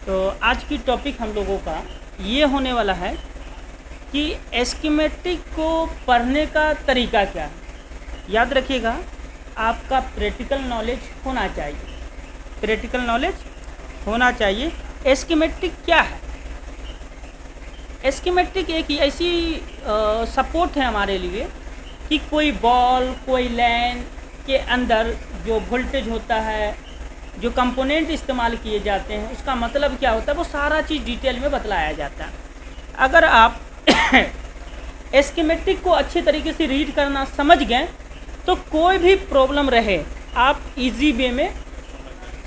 तो आज की टॉपिक हम लोगों का ये होने वाला है कि एस्कीमेटिक को पढ़ने का तरीका क्या है। याद रखिएगा, आपका प्रैक्टिकल नॉलेज होना चाहिए, प्रैक्टिकल नॉलेज होना चाहिए। एस्कीमेटिक क्या है? एस्कीमेटिक एक ऐसी सपोर्ट है हमारे लिए कि कोई बॉल, कोई लैन के अंदर जो वोल्टेज होता है, जो कंपोनेंट इस्तेमाल किए जाते हैं, उसका मतलब क्या होता है, वो सारा चीज़ डिटेल में बतलाया जाता है। अगर आप एस्कीमेटिक को अच्छे तरीके से रीड करना समझ गए तो कोई भी प्रॉब्लम रहे आप इजी वे में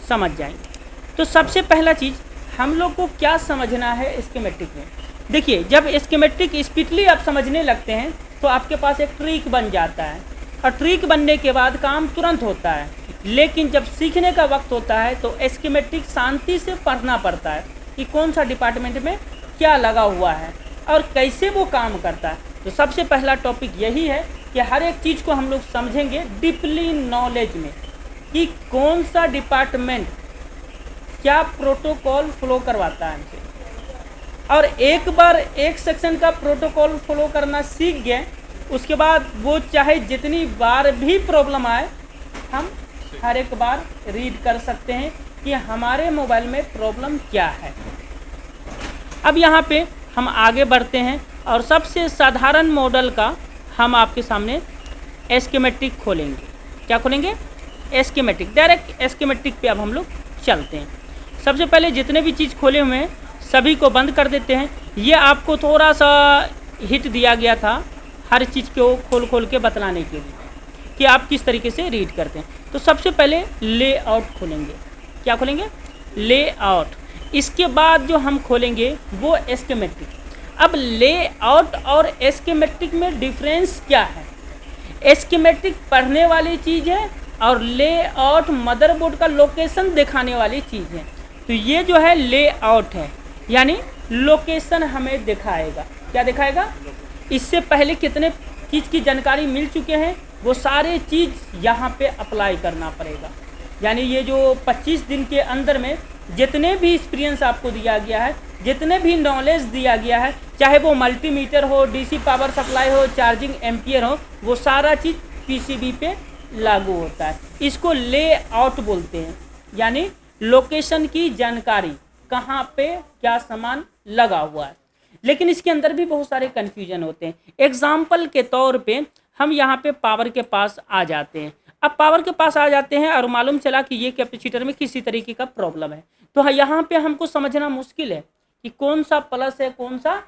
समझ जाएंगे। तो सबसे पहला चीज़ हम लोग को क्या समझना है एस्कीमेटिक में। देखिए, जब एस्कीमेटिक स्पीडली आप समझने लगते हैं तो आपके पास एक ट्रिक बन जाता है, और ट्रिक बनने के बाद काम तुरंत होता है। लेकिन जब सीखने का वक्त होता है तो एस्कीमेटिक शांति से पढ़ना पड़ता है कि कौन सा डिपार्टमेंट में क्या लगा हुआ है और कैसे वो काम करता है। तो सबसे पहला टॉपिक यही है कि हर एक चीज़ को हम लोग समझेंगे डीपली नॉलेज में कि कौन सा डिपार्टमेंट क्या प्रोटोकॉल फॉलो करवाता है हमसे। और एक बार एक सेक्शन का प्रोटोकॉल फॉलो करना सीख गए, उसके बाद वो चाहे जितनी बार भी प्रॉब्लम आए, हम हर एक बार रीड कर सकते हैं कि हमारे मोबाइल में प्रॉब्लम क्या है। अब यहाँ पे हम आगे बढ़ते हैं और सबसे साधारण मॉडल का हम आपके सामने एस्कीमेटिक खोलेंगे। क्या खोलेंगे? एस्कीमेटिक। डायरेक्ट एस्कीमेटिक पे अब हम लोग चलते हैं। सबसे पहले जितने भी चीज़ खोले हुए हैं सभी को बंद कर देते हैं। ये आपको थोड़ा सा हिट दिया गया था हर चीज़ को खोल खोल के बतलाने के लिए कि आप किस तरीके से रीड करते हैं। तो सबसे पहले लेआउट खोलेंगे। क्या खोलेंगे? लेआउट। इसके बाद जो हम खोलेंगे वो एस्कीमेटिक। अब लेआउट और एस्कीमेटिक में डिफरेंस क्या है? एस्कीमेटिक पढ़ने वाली चीज़ है और लेआउट मदरबोर्ड का लोकेशन दिखाने वाली चीज़ है। तो ये जो है लेआउट है, यानी लोकेशन हमें दिखाएगा। क्या दिखाएगा? इससे पहले कितने चीज़ की जानकारी मिल चुके हैं, वो सारे चीज़ यहाँ पे अप्लाई करना पड़ेगा। यानी ये जो 25 दिन के अंदर में जितने भी एक्सपीरियंस आपको दिया गया है, जितने भी नॉलेज दिया गया है, चाहे वो मल्टीमीटर हो, डीसी पावर सप्लाई हो, चार्जिंग एम्पियर हो, वो सारा चीज़ पीसीबी पे लागू होता है। इसको लेआउट बोलते हैं, यानी लोकेशन की जानकारी, कहाँ पे क्या सामान लगा हुआ है। लेकिन इसके अंदर भी बहुत सारे कन्फ्यूजन होते हैं। एग्जाम्पल के तौर पे हम यहाँ पे पावर के पास आ जाते हैं। अब पावर के पास आ जाते हैं और मालूम चला कि ये कैपेसिटर में किसी तरीके का प्रॉब्लम है, तो यहाँ पे हमको समझना मुश्किल है कि कौन सा प्लस है, कौन सा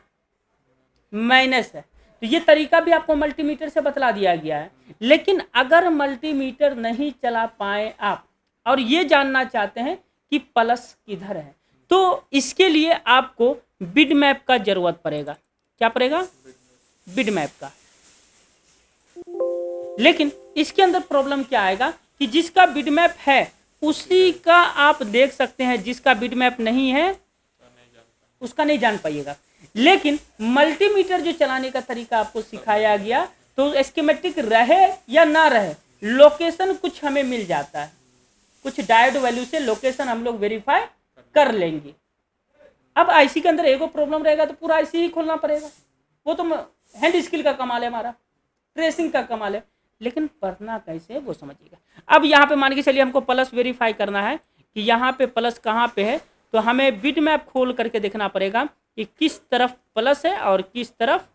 माइनस है। तो ये तरीका भी आपको मल्टीमीटर से बतला दिया गया है। लेकिन अगर मल्टीमीटर नहीं चला पाए आप और ये जानना चाहते हैं कि प्लस किधर है, तो इसके लिए आपको बिट मैप का जरूरत पड़ेगा। क्या पड़ेगा? बिट मैप का। लेकिन इसके अंदर प्रॉब्लम क्या आएगा कि जिसका बिट मैप है उसी का आप देख सकते हैं, जिसका बिट मैप नहीं है उसका नहीं जान पाइएगा। लेकिन मल्टीमीटर जो चलाने का तरीका आपको सिखाया गया, तो एस्कीमेटिक रहे या ना रहे, लोकेशन कुछ हमें मिल जाता है। कुछ डायोड वैल्यू से लोकेशन हम लोग वेरीफाई कर लेंगे। अब आईसी के अंदर एगो प्रॉब्लम रहेगा तो पूरा आईसी ही खोलना पड़ेगा। वो तो हैंड स्किल का कमाल है, हमारा ट्रेसिंग का कमाल है। लेकिन पढ़ना कैसे वो समझिएगा। अब यहाँ पे मान के चलिए हमको प्लस वेरीफाई करना है कि यहाँ पे प्लस कहाँ पे है, तो हमें बिट मैप खोल करके देखना पड़ेगा कि किस तरफ प्लस है और किस तरफ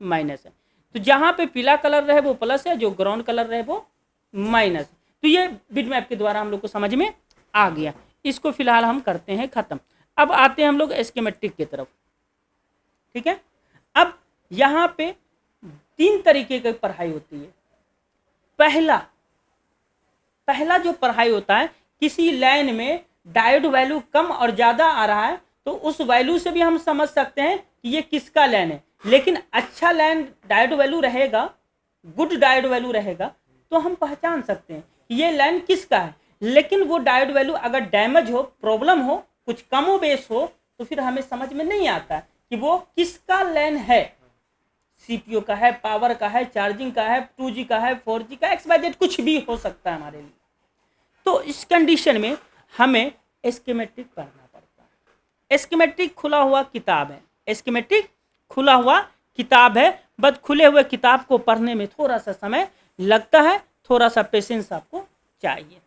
माइनस है। तो जहाँ पे पीला कलर रहे वो प्लस है, जो ग्राउंड कलर रहे वो माइनस। तो ये बिट मैप के द्वारा हम लोग को समझ में आ गया। इसको फिलहाल हम करते हैं खत्म। अब आते हैं हम लोग एस्कीमेटिक की तरफ। ठीक है। अब यहाँ पे 3 तरीके की पढ़ाई होती है। पहला जो पढ़ाई होता है, किसी लाइन में डायोड वैल्यू कम और ज़्यादा आ रहा है तो उस वैल्यू से भी हम समझ सकते हैं कि ये किसका लाइन है। लेकिन अच्छा लाइन डायोड वैल्यू रहेगा, गुड डायोड वैल्यू रहेगा, तो हम पहचान सकते हैं कि ये लाइन किसका है। लेकिन वो डायोड वैल्यू अगर डैमेज हो, प्रॉब्लम हो, कुछ कमो बेस हो, तो फिर हमें समझ में नहीं आता कि वो किसका लाइन है। सीपीयू का है, पावर का है, चार्जिंग का है, 2G का है, 4G का, XYZ कुछ भी हो सकता है हमारे लिए। तो इस कंडीशन में हमें एस्कीमेटिक पढ़ना पड़ता है। एस्कीमेटिक खुला हुआ किताब है, एस्कीमेटिक खुला हुआ किताब है, बस खुले हुए किताब को पढ़ने में थोड़ा सा समय लगता है, थोड़ा सा पेशेंस आपको चाहिए।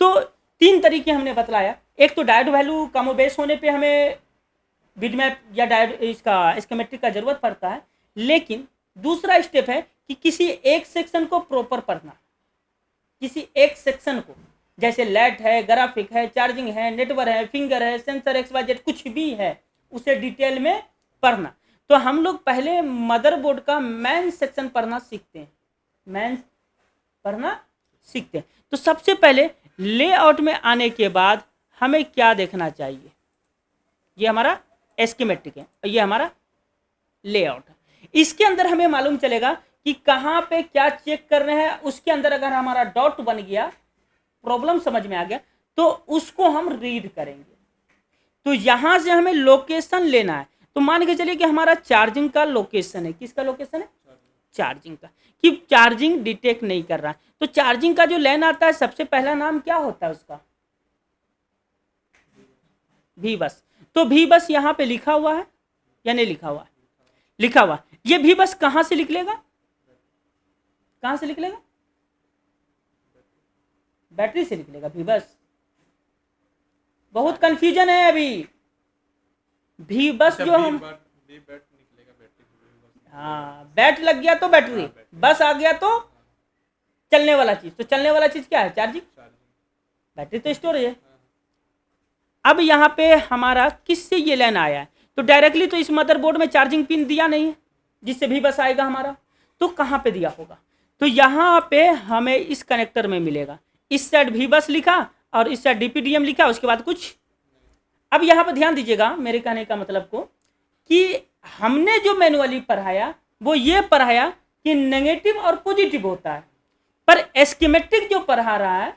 तो 3 तरीके हमने बतलाया। एक तो डायोड वैल्यू कमोबेश होने पे हमें बिटमैप या डायोड इसका एस्कीमेटिक का जरूरत पड़ता है, लेकिन दूसरा स्टेप है कि किसी एक सेक्शन को प्रॉपर पढ़ना, किसी एक सेक्शन को, जैसे लैट है, ग्राफिक है, चार्जिंग है, नेटवर्क है, फिंगर है, सेंसर XYZ कुछ भी है, उसे डिटेल में पढ़ना। तो हम लोग पहले मदरबोर्ड का मेन सेक्शन पढ़ना सीखते हैं, मेन पढ़ना सीखते हैं। तो सबसे पहले लेआउट में आने के बाद हमें क्या देखना चाहिए, ये हमारा एस्कीमेटिक है और ये हमारा लेआउट है। इसके अंदर हमें मालूम चलेगा कि कहाँ पे क्या चेक कर रहे हैं। उसके अंदर अगर हमारा डॉट बन गया, प्रॉब्लम समझ में आ गया, तो उसको हम रीड करेंगे। तो यहां से हमें लोकेशन लेना है। तो मान के चलिए कि हमारा चार्जिंग का लोकेशन है, किसका लोकेशन है, चार्जिंग का, कि चार्जिंग डिटेक्ट नहीं कर रहा है। तो चार्जिंग का जो लाइन आता है, सबसे पहला नाम क्या होता है उसका, भी बस। तो भी बस यहाँ पे लिखा हुआ है या नहीं लिखा हुआ है, लिखा हुआ। ये भी बस कहां से निकलेगा, कहां से निकलेगा, बैटरी से निकलेगा भी बस। बहुत कंफ्यूजन है अभी। भी बस जो हम, हाँ, बैट लग गया तो बैटरी, बस आ गया तो चलने वाला चीज। तो चलने वाला चीज क्या है, चार्जिंग, बैटरी तो स्टोरेज है। अब यहाँ पे हमारा किससे ये लाइन आया है, तो डायरेक्टली तो इस मदरबोर्ड में चार्जिंग पिन दिया नहीं है जिससे भी बस आएगा हमारा। तो कहाँ पे दिया होगा, तो यहाँ पे हमें इस कनेक्टर में मिलेगा। इस साइड भी बस लिखा और इस साइड DPDM लिखा, उसके बाद कुछ। अब यहाँ पे ध्यान दीजिएगा मेरे कहने का मतलब को, कि हमने जो मैनुअली पढ़ाया वो ये पढ़ाया कि नेगेटिव और पॉजिटिव होता है, पर एस्कीमेटिक जो पढ़ा रहा है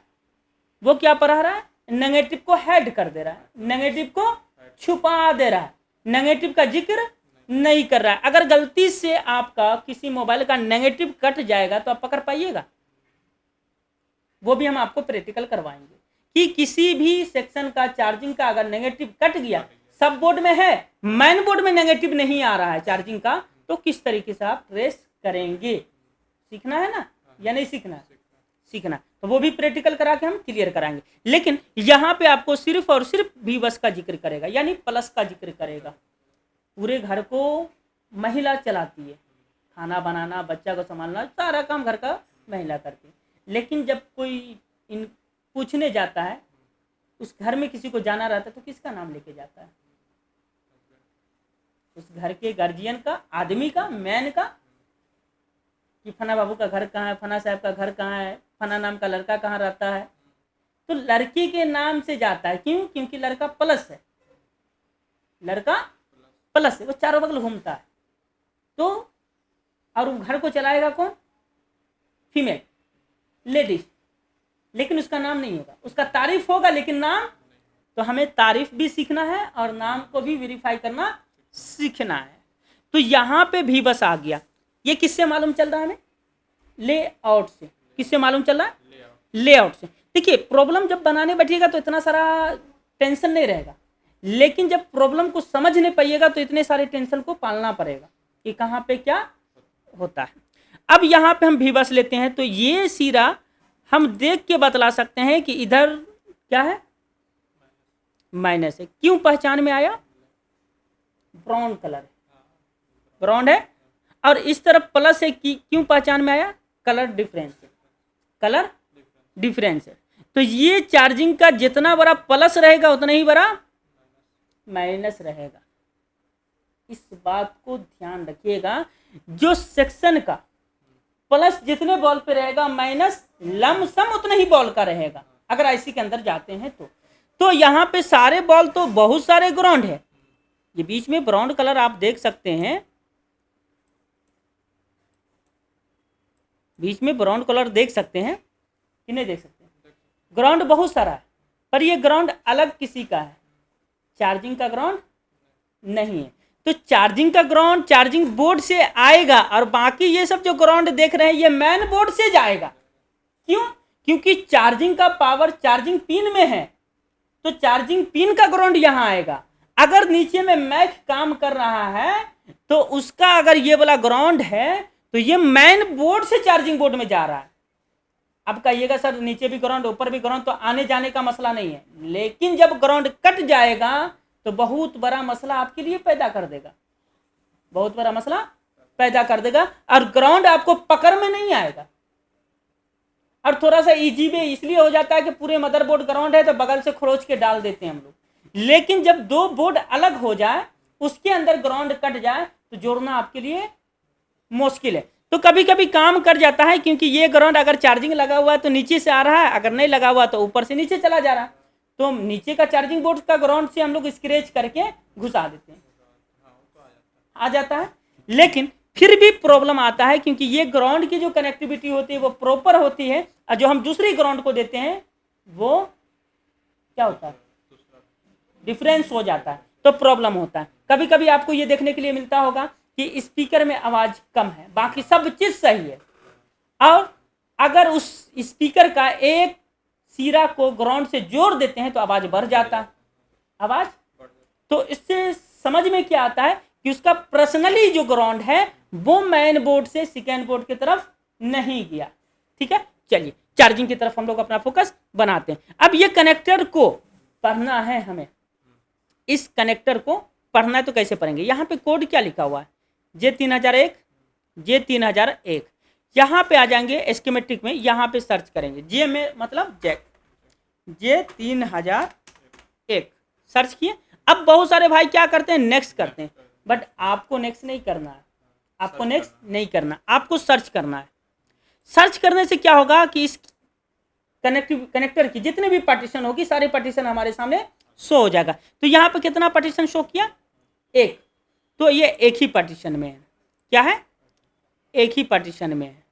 वो क्या पढ़ा रहा है, नेगेटिव को हेड कर दे रहा है, नेगेटिव को छुपा दे रहा है, नेगेटिव का जिक्र नहीं कर रहा है। अगर गलती से आपका किसी मोबाइल का नेगेटिव कट जाएगा तो आप पकड़ पाइएगा, वो भी हम आपको प्रैक्टिकल करवाएंगे कि किसी भी सेक्शन का चार्जिंग का अगर नेगेटिव कट गया, सब बोर्ड में है, मेन बोर्ड में नेगेटिव नहीं आ रहा है चार्जिंग का, तो किस तरीके से आप ट्रेस करेंगे। सीखना है ना या नहीं सीखना, सीखना। तो वो भी प्रैक्टिकल करा के हम क्लियर कराएंगे। लेकिन यहाँ पे आपको सिर्फ और सिर्फ भी बस का जिक्र करेगा, यानी प्लस का जिक्र करेगा। पूरे घर को महिला चलाती है, खाना बनाना, बच्चा को संभालना, सारा काम घर का महिला करती है। लेकिन जब कोई इन पूछने जाता है, उस घर में किसी को जाना रहता है, तो किसका नाम लेके जाता है, उस घर के गार्जियन का, आदमी का, मैन का, कि फना बाबू का घर कहाँ है, फना साहब का घर कहाँ है, फना नाम का लड़का कहाँ रहता है। तो लड़की के नाम से जाता है, क्यों, क्योंकि लड़का प्लस है, लड़का प्लस है, वो चारों बगल घूमता है। तो और घर को चलाएगा कौन, फीमेल, लेडीज, लेकिन उसका नाम नहीं होगा, उसका तारीफ होगा लेकिन नाम। तो हमें तारीफ भी सीखना है और नाम को भी वेरीफाई करना सीखना है। तो यहाँ पे भी बस आ गया। ये किससे मालूम चल रहा है हमें, लेआउट से। किससे मालूम चल रहा है, लेआउट से। देखिए प्रॉब्लम जब बनाने बैठिएगा तो इतना सारा टेंशन नहीं रहेगा, लेकिन जब प्रॉब्लम को समझ नहीं पाइएगा तो इतने सारे टेंशन को पालना पड़ेगा कि कहाँ पे क्या होता है। अब यहाँ पे हम भी बस लेते हैं, तो ये सिरा हम देख के बतला सकते हैं कि इधर क्या है, माइनस है। क्यों पहचान में आया, ब्राउन कलर है, ब्राउन है, और इस तरफ प्लस है, कि क्यों पहचान में आया, कलर डिफरेंस है, कलर डिफरेंस है। तो ये चार्जिंग का जितना बड़ा प्लस रहेगा उतना ही बड़ा माइनस रहेगा। इस बात को ध्यान रखिएगा, जो सेक्शन का प्लस जितने बॉल पे रहेगा, माइनस लमसम उतना ही बॉल का रहेगा अगर आईसी के अंदर जाते हैं तो यहाँ पे सारे बॉल तो बहुत सारे ग्राउंड है। ये बीच में ब्राउन कलर आप देख सकते हैं, बीच में ब्राउन कलर देख सकते हैं कि नहीं देख सकते, ग्राउंड बहुत सारा है, पर ये ग्राउंड अलग किसी का है, चार्जिंग का ग्राउंड नहीं है। तो चार्जिंग का ग्राउंड चार्जिंग बोर्ड से आएगा, और बाकी ये सब जो ग्राउंड देख रहे हैं ये मेन बोर्ड से जाएगा। क्यों, क्योंकि चार्जिंग का पावर चार्जिंग पिन में है, तो चार्जिंग पिन का ग्राउंड यहाँ आएगा, अगर नीचे में मैक काम कर रहा है तो उसका अगर ये वाला ग्राउंड है तो ये मेन बोर्ड से चार्जिंग बोर्ड में जा रहा है। अब कहिएगा सर नीचे भी ग्राउंड ऊपर भी ग्राउंड, तो आने जाने का मसला नहीं है, लेकिन जब ग्राउंड कट जाएगा तो बहुत बड़ा मसला आपके लिए पैदा कर देगा, बहुत बड़ा मसला पैदा कर देगा, और ग्राउंड आपको पकड़ में नहीं आएगा। और थोड़ा सा इजी भी इसलिए हो जाता है कि पूरे मदरबोर्ड ग्राउंड है तो बगल से खरोच के डाल देते हैं हम लोग, लेकिन जब दो बोर्ड अलग हो जाए उसके अंदर ग्राउंड कट जाए तो जोड़ना आपके लिए मुश्किल है। तो कभी कभी काम कर जाता है, क्योंकि ये ग्राउंड अगर चार्जिंग लगा हुआ है तो नीचे से आ रहा है, अगर नहीं लगा हुआ तो ऊपर से नीचे चला जा रहा है, तो नीचे का चार्जिंग बोर्ड का ग्राउंड से हम लोग स्क्रैच करके घुसा देते हैं, आ जाता है। लेकिन फिर भी प्रॉब्लम आता है, क्योंकि ये ग्राउंड की जो कनेक्टिविटी होती है वो प्रॉपर होती है, और जो हम दूसरी ग्राउंड को देते हैं वो क्या होता है, डिफरेंस हो जाता है, तो प्रॉब्लम होता है। कभी कभी आपको ये देखने के लिए मिलता होगा कि स्पीकर में आवाज कम है, बाकी सब चीज सही है, और अगर उस स्पीकर का एक सिरा को ग्राउंड से जोड़ देते हैं तो आवाज बढ़ जाता है, आवाज। तो इससे समझ में क्या आता है कि उसका पर्सनली जो ग्राउंड है वो मेन बोर्ड से सेकेंड बोर्ड की तरफ नहीं गया। ठीक है, चलिए चार्जिंग की तरफ हम लोग अपना फोकस बनाते हैं। अब ये कनेक्टर को पढ़ना है हमें, इस कनेक्टर को पढ़ना है तो कैसे पढ़ेंगे? यहाँ पे कोड क्या लिखा हुआ है, J3001, J3001। यहाँ पे आ जाएंगे एस्केमेटिक में, यहाँ पे सर्च करेंगे, जे में मतलब जैक, J3001 सर्च किए। अब बहुत सारे भाई क्या करते हैं, नेक्स्ट करते हैं, बट आपको नेक्स्ट नहीं करना है, आपको नेक्स्ट नहीं करना, आपको सर्च करना है। सर्च करने से क्या होगा कि इस कनेक्टर की जितने भी पार्टीशन होगी सारे पार्टीशन हमारे सामने शो हो जाएगा। तो यहाँ पे कितना पार्टीशन शो किया, एक, तो ये एक ही पार्टीशन में है, क्या है, एक ही पार्टीशन में है।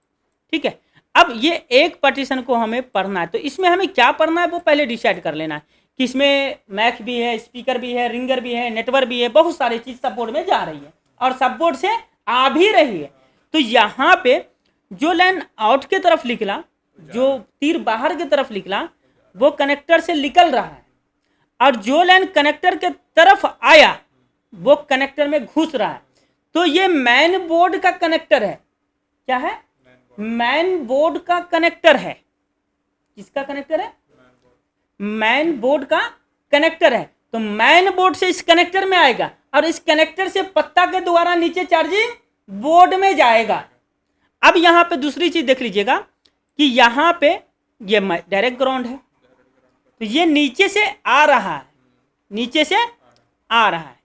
ठीक है, अब ये एक पार्टीशन को हमें पढ़ना है, तो इसमें हमें क्या पढ़ना है वो पहले डिसाइड कर लेना है कि इसमें मैक भी है, स्पीकर भी है, रिंगर भी है, नेटवर्क भी है, बहुत सारी चीज सब बोर्ड में जा रही है और सब बोर्ड से आ भी रही है। तो यहाँ पे जो लाइन आउट की तरफ निकला, जो तीर बाहर की तरफ निकला वो कनेक्टर से निकल रहा है, और जो लाइन कनेक्टर के तरफ आया वो कनेक्टर में घुस रहा है। तो ये मेन बोर्ड का कनेक्टर है, क्या है, मेन बोर्ड का कनेक्टर है। किसका कनेक्टर है, मेन बोर्ड का कनेक्टर है। तो मेन बोर्ड से इस कनेक्टर में आएगा और इस कनेक्टर से पत्ता के द्वारा नीचे चार्जिंग बोर्ड में जाएगा। अब यहां पे दूसरी चीज देख लीजिएगा कि यहां पे ये डायरेक्ट ग्राउंड है, तो ये नीचे से आ रहा है, नीचे से आ रहा है।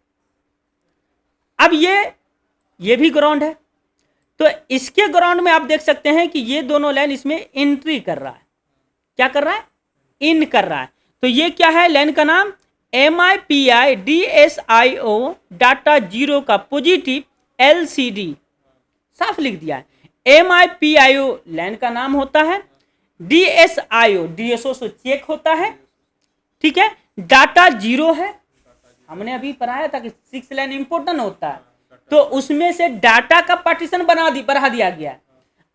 अब ये भी ग्राउंड है, तो इसके ग्राउंड में आप देख सकते हैं कि ये दोनों लाइन इसमें एंट्री कर रहा है, क्या कर रहा है, इन कर रहा है। तो ये क्या है, लाइन का नाम MIPI DSIO डाटा जीरो का पॉजिटिव LCD, साफ लिख दिया है। MIPIO लाइन का नाम होता है, DSIO DSO से चेक होता है, ठीक है, डाटा जीरो है। हमने अभी पढ़ाया था कि 6 लाइन इंपोर्टेंट होता है, तो उसमें से डाटा का पार्टीशन बढ़ा दिया गया है।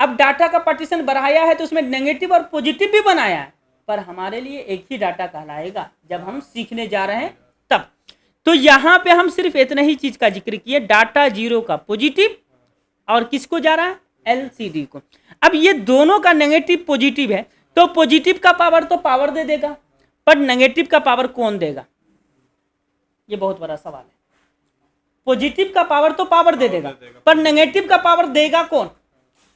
अब डाटा का पार्टीशन बढ़ाया है तो उसमें नेगेटिव और पॉजिटिव भी बनाया है, पर हमारे लिए एक ही डाटा कहलाएगा जब हम सीखने जा रहे हैं तब। तो यहां पे हम सिर्फ इतना ही चीज का जिक्र किए, डाटा जीरो का पॉजिटिव और किसको जा रहा है, LCD को। अब ये दोनों का नेगेटिव पॉजिटिव है, तो पॉजिटिव का पावर तो पावर दे देगा, पर नेगेटिव का पावर कौन देगा, ये बहुत बड़ा सवाल है। पॉजिटिव का पावर तो पावर दे देगा, पर नेगेटिव का पावर देगा कौन,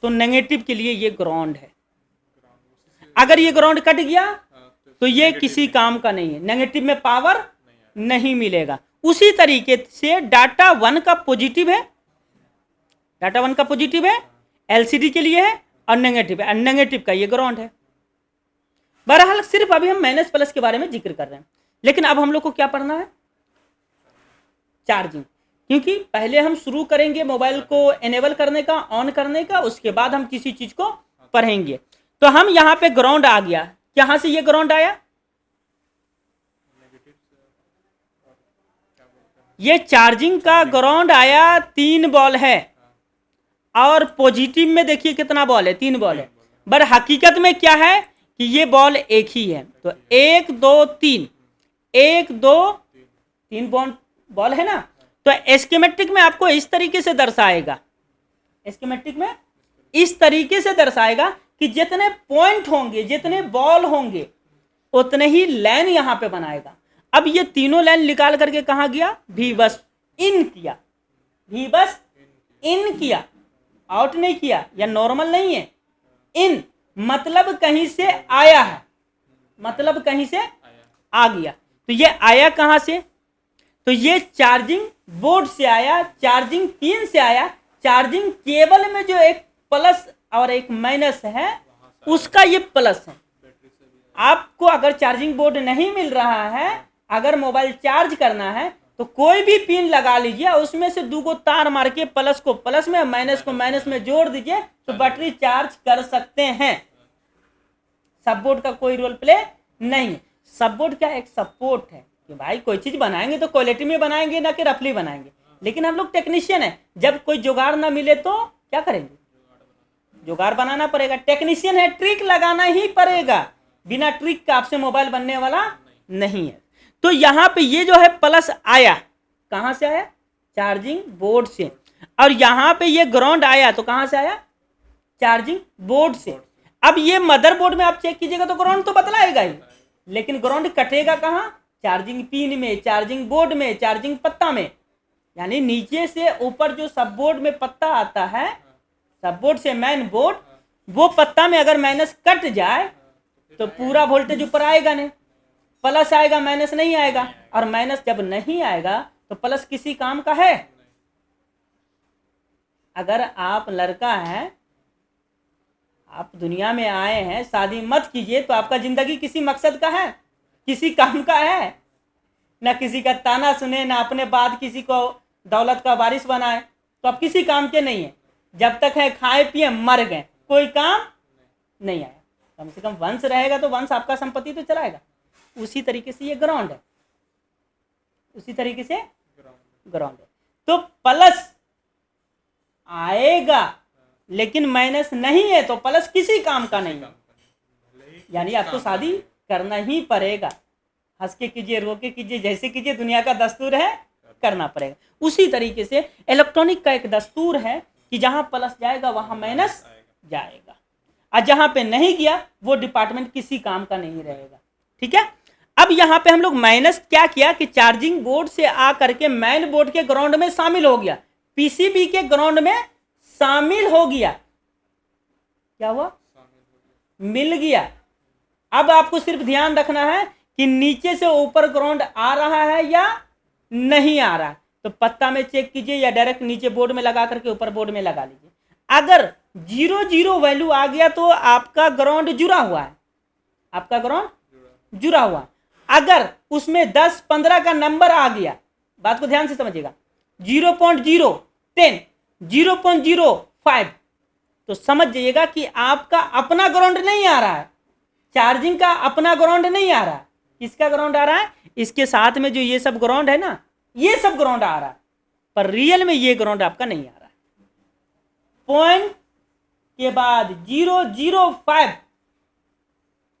तो नेगेटिव के लिए ये ग्राउंड है। अगर ये ग्राउंड कट गया तो ये किसी काम का नहीं है, नेगेटिव में पावर नहीं मिलेगा। उसी तरीके से डाटा 1 का पॉजिटिव है, डाटा 1 का पॉजिटिव है, LCD के लिए है, और नेगेटिव है, और नेगेटिव का ये ग्राउंड है। बहरहाल सिर्फ अभी हम माइनस प्लस के बारे में जिक्र कर रहे हैं, लेकिन अब हम लोग को क्या पढ़ना है, चार्जिंग। क्योंकि पहले हम शुरू करेंगे मोबाइल को एनेबल करने का, ऑन करने का, उसके बाद हम किसी चीज को पढ़ेंगे। तो हम यहाँ पे ग्राउंड आ गया, कहां से ये ग्राउंड आया, ये चार्जिंग का ग्राउंड आया, 3 बॉल है, और पॉजिटिव में देखिए कितना बॉल है, 3 बॉल है। पर हकीकत में क्या है कि ये बॉल एक ही है, तो 1 2 3, 1 2 3 बॉल बॉल है ना, तो स्कीमेटिक में आपको इस तरीके से दर्शाएगा, स्कीमेटिक में इस तरीके से दर्शाएगा कि जितने पॉइंट होंगे, जितने बॉल होंगे, उतने ही लाइन यहां पे बनाएगा। अब ये तीनों लाइन निकाल करके कहां गया, भी बस इन किया, भी बस इन किया, आउट नहीं किया, या नॉर्मल नहीं है, इन मतलब कहीं से आया है, मतलब कहीं से आ गया। तो ये आया कहां से, तो ये चार्जिंग बोर्ड से आया, चार्जिंग पिन से आया, चार्जिंग केबल में जो एक प्लस और एक माइनस है उसका ये प्लस है। आपको अगर चार्जिंग बोर्ड नहीं मिल रहा है, अगर मोबाइल चार्ज करना है तो कोई भी पिन लगा लीजिए, उसमें से 2 तार मार के प्लस को प्लस में, माइनस को माइनस में जोड़ दीजिए, तो बैटरी चार्ज कर सकते हैं। सब बोर्ड का कोई रोल प्ले नहीं। सब बोर्ड क्या एक सपोर्ट है कि भाई कोई चीज बनाएंगे तो क्वालिटी में बनाएंगे, ना कि रफली बनाएंगे। लेकिन हम लोग टेक्नीशियन है, जब कोई जुगाड़ ना मिले तो क्या करेंगे, जुगाड़ बनाना पड़ेगा। टेक्नीशियन है, ट्रिक लगाना ही पड़ेगा, बिना ट्रिक का आपसे मोबाइल बनने वाला नहीं है। तो यहां पे ये जो है प्लस आया, कहां से आया, चार्जिंग बोर्ड से, और यहां पे ये ग्राउंड आया तो कहां से आया, चार्जिंग बोर्ड से। अब ये मदरबोर्ड में आप चेक कीजिएगा तो ग्राउंड तो बतलाएगा ही, लेकिन ग्राउंड कटेगा कहां, चार्जिंग पिन में, चार्जिंग बोर्ड में, चार्जिंग पत्ता में। यानी नीचे से ऊपर जो सब बोर्ड में पत्ता आता है, सब बोर्ड से मेन बोर्ड, वो पत्ता में अगर माइनस कट जाए तो पूरा वोल्टेज ऊपर आएगा नहीं, प्लस आएगा, माइनस नहीं आएगा। और माइनस जब नहीं आएगा तो प्लस किसी काम का है। अगर आप लड़का हैं, आप दुनिया में आए हैं, शादी मत कीजिए तो आपका जिंदगी किसी मकसद का है, किसी काम का है, ना किसी का ताना सुने, ना अपने बाद किसी को दौलत का वारिस बनाए, तो आप किसी काम के नहीं है। जब तक है खाए पिए मर गए, कोई काम नहीं आया। कम से कम वंश रहेगा तो वंश आपका संपत्ति तो चलाएगा। उसी तरीके से ये ग्राउंड है, उसी तरीके से ग्राउंड है। तो प्लस आएगा लेकिन माइनस नहीं है तो प्लस किसी काम का नहीं है। यानी आपको शादी करना ही पड़ेगा, हंस के कीजिए, रो के कीजिए, जैसे कीजिए, दुनिया का दस्तूर है, करना पड़ेगा। उसी तरीके से इलेक्ट्रॉनिक का एक दस्तूर है कि जहां प्लस जाएगा वहां माइनस जाएगा, और जहां पे नहीं गया वो डिपार्टमेंट किसी काम का नहीं रहेगा। ठीक है। अब यहाँ पे हम लोग माइनस क्या किया कि चार्जिंग बोर्ड से आ करके मेन बोर्ड के ग्राउंड में शामिल हो गया, पीसीबी के ग्राउंड में शामिल हो गया। क्या हुआ, मिल गया। अब आपको सिर्फ ध्यान रखना है कि नीचे से ऊपर ग्राउंड आ रहा है या नहीं आ रहा है, तो पत्ता में चेक कीजिए या डायरेक्ट नीचे बोर्ड में लगा करके ऊपर बोर्ड में लगा लीजिए। अगर 0 वैल्यू आ गया तो आपका ग्राउंड जुड़ा हुआ है, आपका ग्राउंड जुड़ा हुआ। अगर उसमें 10-15 का नंबर आ गया, बात को ध्यान से समझिएगा, 0.0, 10, 0.05, तो समझ जाइएगा कि आपका अपना ग्राउंड नहीं आ रहा है, चार्जिंग का अपना ग्राउंड नहीं आ रहा है। किसका ग्राउंड आ रहा है, इसके साथ में जो ये सब ग्राउंड है ना, ये सब ग्राउंड आ रहा है, पर रियल में ये ग्राउंड आपका नहीं आ रहा है। पॉइंट के बाद 0.05,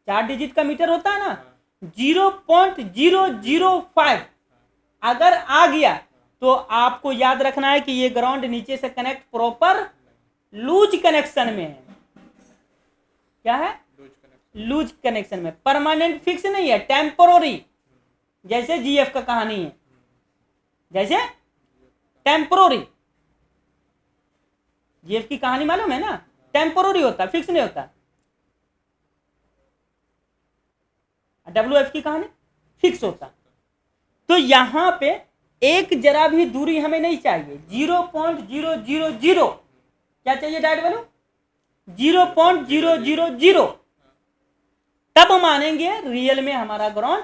4 डिजिट का मीटर होता है ना, 0.005 अगर आ गया तो आपको याद रखना है कि ये ग्राउंड नीचे से कनेक्ट प्रॉपर लूज कनेक्शन में है। क्या है, लूज कनेक्शन में, परमानेंट फिक्स नहीं है, टेम्पोररी। जैसे जीएफ का कहानी है, जैसे टेम्पोररी, जीएफ की कहानी मालूम है ना, टेम्पोररी होता है, फिक्स नहीं होता। डब्ल्यूएफ की कहानी फिक्स होता। तो यहां पे एक जरा भी दूरी हमें नहीं चाहिए, 0.000 क्या चाहिए डायरेक्ट वैल्यू, 0.000, तब मानेंगे रियल में हमारा ग्राउंड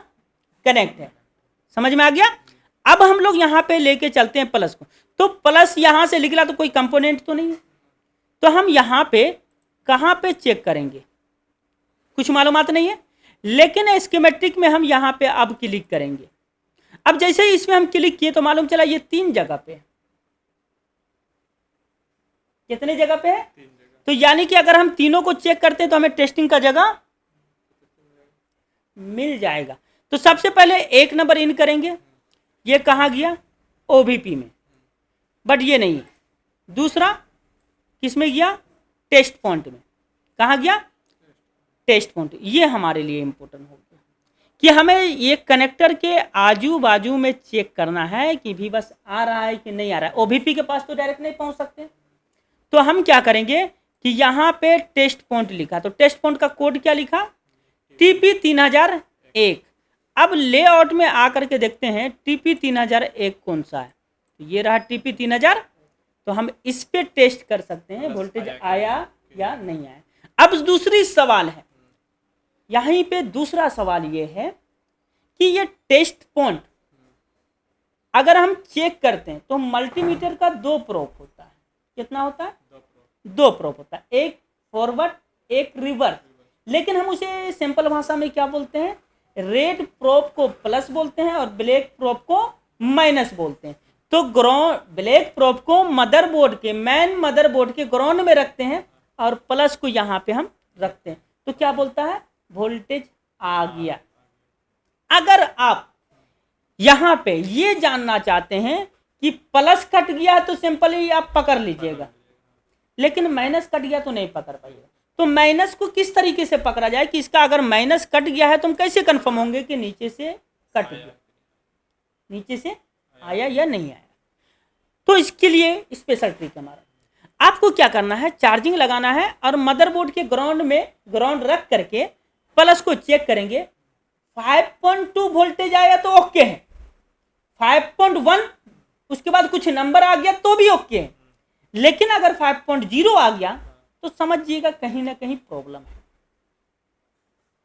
कनेक्ट है। समझ में आ गया। अब हम लोग यहां पे लेके चलते हैं प्लस को, तो प्लस यहां से निकला तो कोई कंपोनेंट तो नहीं है, तो हम यहां पे कहां पे चेक करेंगे, कुछ मालूमात नहीं है। लेकिन स्कीमेटिक में हम यहां पे अब क्लिक करेंगे। अब जैसे ही इसमें हम क्लिक किए तो मालूम चला ये 3 जगह पे है। कितने जगह पे है, तो यानी कि अगर हम तीनों को चेक करते हैं तो हमें टेस्टिंग का जगह मिल जाएगा। तो सबसे पहले 1 नंबर इन करेंगे, ये कहां गया, ओबीपी में, बट ये नहीं है। दूसरा किस में गया? टेस्ट पॉइंट में। कहाँ गया? Test point. ये हमारे लिए इम्पोर्टेंट हो गया कि हमें ये कनेक्टर के आजू बाजू में चेक करना है कि भी बस आ रहा है कि नहीं आ रहा है। ओबीपी के पास तो डायरेक्ट नहीं पहुंच सकते, तो हम क्या करेंगे कि यहाँ पे टेस्ट पॉइंट लिखा, तो टेस्ट पॉइंट का कोड क्या लिखा? TP3001। अब लेआउट में आकर के देखते हैं TP3001 कौन सा है। तो ये रहा TP3000। तो हम इस पे टेस्ट कर सकते हैं वोल्टेज आया या नहीं आया। अब दूसरी सवाल है, यहीं पे दूसरा सवाल ये है कि ये टेस्ट पॉइंट अगर हम चेक करते हैं तो मल्टीमीटर का 2 प्रोब होता है। कितना होता है? 2 प्रोब होता है, एक फॉरवर्ड एक रिवर्स। लेकिन हम उसे सिंपल भाषा में क्या बोलते हैं? रेड प्रोब को प्लस बोलते हैं और ब्लैक प्रोब को माइनस बोलते हैं। तो ब्लैक प्रोब को मदरबोर्ड के मेन मदरबोर्ड के ग्राउंड में रखते हैं और प्लस को यहाँ पे हम रखते हैं। तो क्या बोलता है? वोल्टेज आ गया। अगर आप यहाँ पे ये जानना चाहते हैं कि प्लस कट गया तो सिंपली आप पकड़ लीजिएगा, लेकिन माइनस कट गया तो नहीं पकड़ पाइएगा। तो माइनस को किस तरीके से पकड़ा जाए कि इसका अगर माइनस कट गया है तो हम कैसे कंफर्म होंगे कि नीचे से कट गया, नीचे से आया या नहीं आया? तो इसके लिए स्पेशल ट्रिक हमारा, आपको क्या करना है? चार्जिंग लगाना है और मदरबोर्ड के ग्राउंड में ग्राउंड रख करके प्लस को चेक करेंगे। 5.2 वोल्टेज आया तो ओके है, 5.1 उसके बाद कुछ नंबर आ गया तो भी ओके है। लेकिन अगर 5.0 आ गया तो समझिएगा कहीं ना कहीं प्रॉब्लम है।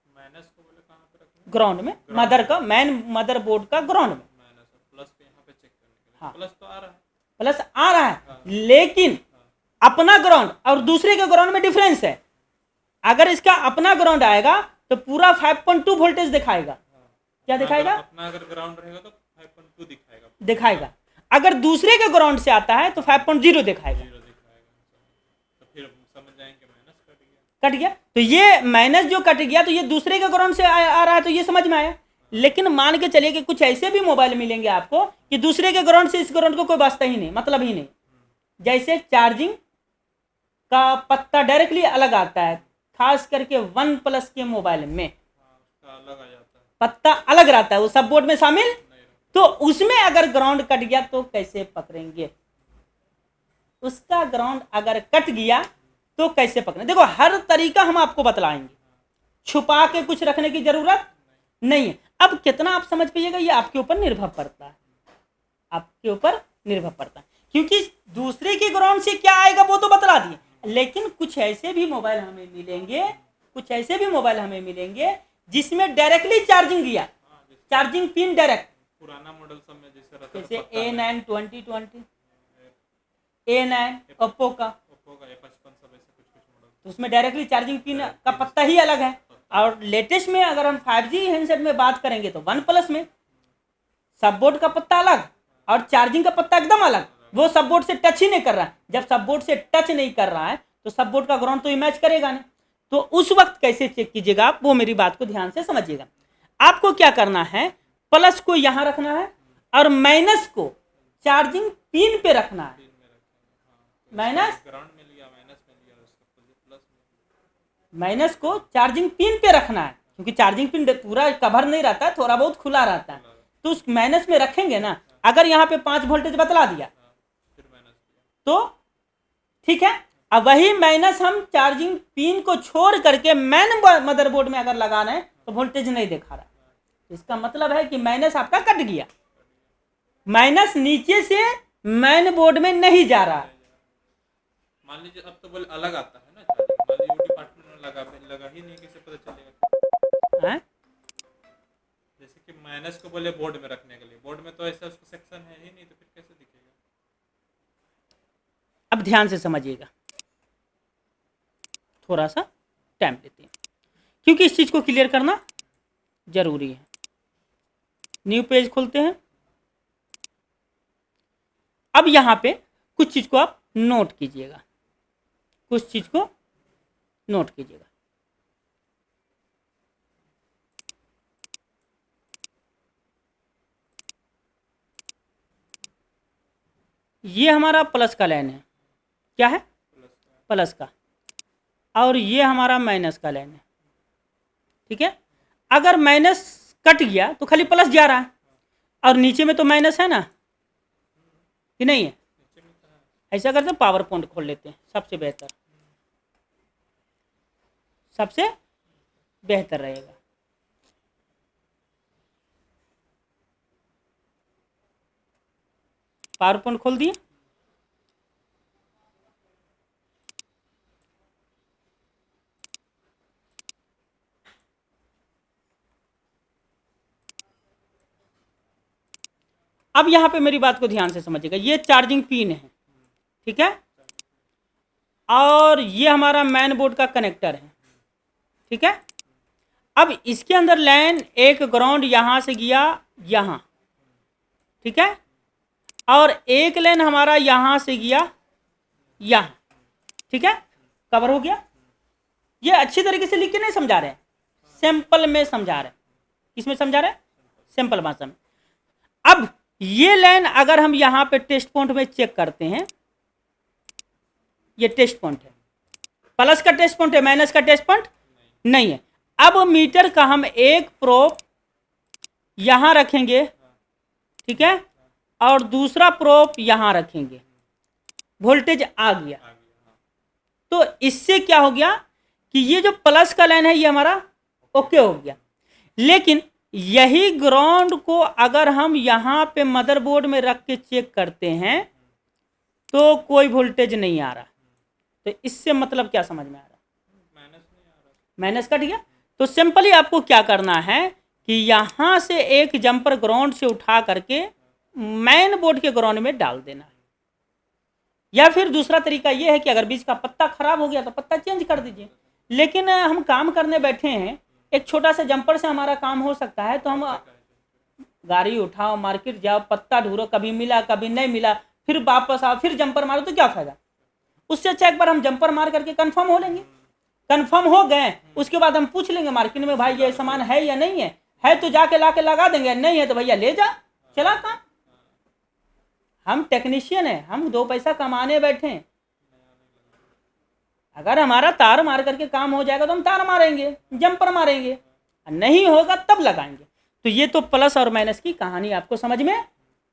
माइनस को बोले कहाँ पे रखना? ग्राउंड में, मदर का मेन मदरबोर्ड का ग्राउंड में। माइनस प्लस पे यहाँ पे चेक करने के लिए। हाँ, प्लस तो आ रहा है, प्लस आ रहा है, लेकिन अपना ग्राउंड और दूसरे के ग्राउंड में डिफरेंस है। अगर इसका अपना ग्राउंड आएगा तो पूरा 5.2 वोल्टेज दिखाएगा। क्या दिखाएगा? अपना अगर ग्राउंड रहेगा तो 5.2 दिखाएगा। अगर दूसरे के ग्राउंड से आता है तो 5.0 दिखाएगा। तो फिर समझ जाएंगे माइनस कट गया। तो ये माइनस जो कट गया तो ये दूसरे के ग्राउंड से आ रहा है, तो ये समझ में आया। लेकिन मान के चलिए कि कुछ ऐसे भी मोबाइल मिलेंगे आपको कि दूसरे के ग्राउंड से इस ग्राउंड को कोई वास्ता ही नहीं, मतलब ही नहीं। जैसे चार्जिंग का पत्ता डायरेक्टली अलग आता है, खास करके OnePlus के मोबाइल में अलग आ जाता है, पत्ता अलग रहता है, वो सब बोर्ड में शामिल। तो उसमें अगर ग्राउंड कट गया तो कैसे पकड़ेंगे? उसका ग्राउंड अगर कट गया तो कैसे पकड़ें? देखो, हर तरीका हम आपको बतलाएंगे, छुपा के कुछ रखने की जरूरत नहीं है। अब कितना आप समझ पाइएगा ये आपके ऊपर निर्भर पड़ता है, आपके ऊपर निर्भर पड़ता है। क्योंकि दूसरे के ग्राउंड से क्या आएगा वो तो बतला दिए, लेकिन कुछ ऐसे भी मोबाइल हमें मिलेंगे जिसमें डायरेक्टली चार्जिंग दिया, चार्जिंग पिन डायरेक्ट। पुराना मॉडल सब में जैसे A9 2020, A9 ओप्पो का A55 सब ऐसे कुछ मॉडल, तो उसमें डायरेक्टली चार्जिंग पिन का पत्ता ही अलग है। और लेटेस्ट में अगर हम 5G हैंडसेट में बात करेंगे तो OnePlus में सब बोर्ड का पत्ता अलग और चार्जिंग का पत्ता एकदम अलग। वो सब बोर्ड से टच ही नहीं कर रहा है। जब सब बोर्ड से टच नहीं कर रहा है तो सब बोर्ड का ग्राउंड तो मैच करेगा नहीं। तो उस वक्त कैसे चेक कीजिएगा आप, वो मेरी बात को ध्यान से समझिएगा। आपको क्या करना है? प्लस को यहां रखना है और माइनस को चार्जिंग पिन पे रखना है। माइनस माइनस को चार्जिंग पिन पे रखना है, क्योंकि चार्जिंग पिन पूरा कवर नहीं रहता है, थोड़ा बहुत खुला रहता है। तो उस माइनस में रखेंगे ना। अगर यहाँ पे 5 वोल्टेज बतला दिया तो ठीक है। अब वही माइनस हम चार्जिंग पिन को छोड़ करके मेन मदरबोर्ड में अगर लगा रहे हैं तो वोल्टेज नहीं दिखा रहा। इसका मतलब है कि माइनस आपका कट गया, माइनस नीचे से मेन बोर्ड में नहीं जा रहा। मान लीजिए अब तो बोले अलग आता है ना, मान लीजिए वो डिपार्टमेंट में लगा ही नहीं, कैसे पता चलेगा? है जैसे कि माइनस को बोले बोर्ड में रखने के लिए, बोर्ड में तो ऐसा उसका सेक्शन है ही नहीं, तो फिर कैसे दिखेगा? अब ध्यान से समझिएगा, थोड़ा सा टाइम लेते हैं क्योंकि इस चीज को क्लियर करना जरूरी है। न्यू पेज खोलते हैं। अब यहां पे कुछ चीज को आप नोट कीजिएगा, कुछ चीज को नोट कीजिएगा। ये हमारा प्लस का लाइन है, क्या है, प्लस का, और ये हमारा माइनस का लाइन है, ठीक है। अगर माइनस कट गया तो खाली प्लस जा रहा है, और नीचे में तो माइनस है ना, कि नहीं है। ऐसा करते पावर पॉइंट खोल लेते हैं, सबसे बेहतर, सबसे बेहतर रहेगा। पावर पॉइंट खोल दिए। अब यहां पे मेरी बात को ध्यान से समझिएगा, ये चार्जिंग पिन है, ठीक है, और ये हमारा मेन बोर्ड का कनेक्टर है, ठीक है। अब इसके अंदर लाइन एक ग्राउंड यहां से गया यहां, ठीक है, और एक लाइन हमारा यहां से गया यहां, ठीक है, कवर हो गया। ये अच्छी तरीके से लिख के नहीं समझा रहे हैं, सिंपल में समझा रहे हैं। किसमें समझा रहे हैं, सिंपल भाषा में। अब ये लाइन अगर हम यहां पे टेस्ट पॉइंट में चेक करते हैं, ये टेस्ट पॉइंट है, प्लस का टेस्ट पॉइंट है, माइनस का टेस्ट पॉइंट नहीं है। अब मीटर का हम एक प्रोब यहां रखेंगे, ठीक है, और दूसरा प्रोब यहां रखेंगे, वोल्टेज आ गया। तो इससे क्या हो गया कि ये जो प्लस का लाइन है ये हमारा ओके हो गया। लेकिन यही ग्राउंड को अगर हम यहां पे मदरबोर्ड में रख के चेक करते हैं तो कोई वोल्टेज नहीं आ रहा। तो इससे मतलब क्या समझ में आ रहा, माइनस कट गया। तो सिंपली आपको क्या करना है कि यहां से एक जंपर ग्राउंड से उठा करके मेन बोर्ड के ग्राउंड में डाल देना है। या फिर दूसरा तरीका यह है कि अगर बीच का पत्ता खराब हो गया तो पत्ता चेंज कर दीजिए। लेकिन हम काम करने बैठे हैं, एक छोटा सा जंपर से हमारा काम हो सकता है, तो हम गाड़ी उठाओ, मार्केट जाओ, पत्ता ढूंढो, कभी मिला कभी नहीं मिला, फिर वापस आओ, फिर जंपर मारो, तो क्या फायदा। उससे अच्छा एक बार हम जंपर मार करके कंफर्म हो लेंगे। कंफर्म हो गए उसके बाद हम पूछ लेंगे मार्केट में, भाई ये सामान है या नहीं है तो जाके ला के लगा देंगे, नहीं है तो भैया ले जा, चला काम। हम टेक्नीशियन है, हम दो पैसा कमाने बैठे हैं। अगर हमारा तार मार करके काम हो जाएगा तो हम तार मारेंगे, जंपर मारेंगे, नहीं होगा तब लगाएंगे। तो ये तो प्लस और माइनस की कहानी आपको समझ में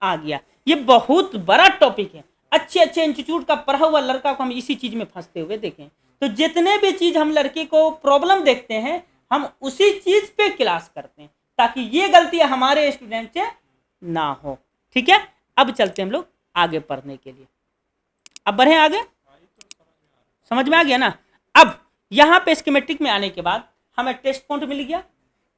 आ गया। ये बहुत बड़ा टॉपिक है, अच्छे अच्छे इंस्टीट्यूट का पढ़ा हुआ लड़का को हम इसी चीज में फंसते हुए देखें। तो जितने भी चीज हम लड़के को प्रॉब्लम देखते हैं हम उसी चीज पे क्लास करते हैं, ताकि ये गलती हमारे स्टूडेंट से ना हो, ठीक है। अब चलते हैं हम लोग आगे पढ़ने के लिए। अब बढ़े आगे, समझ में आ गया ना। अब यहाँ पे स्कीमेटिक में आने के बाद हमें टेस्ट पॉइंट मिल गया,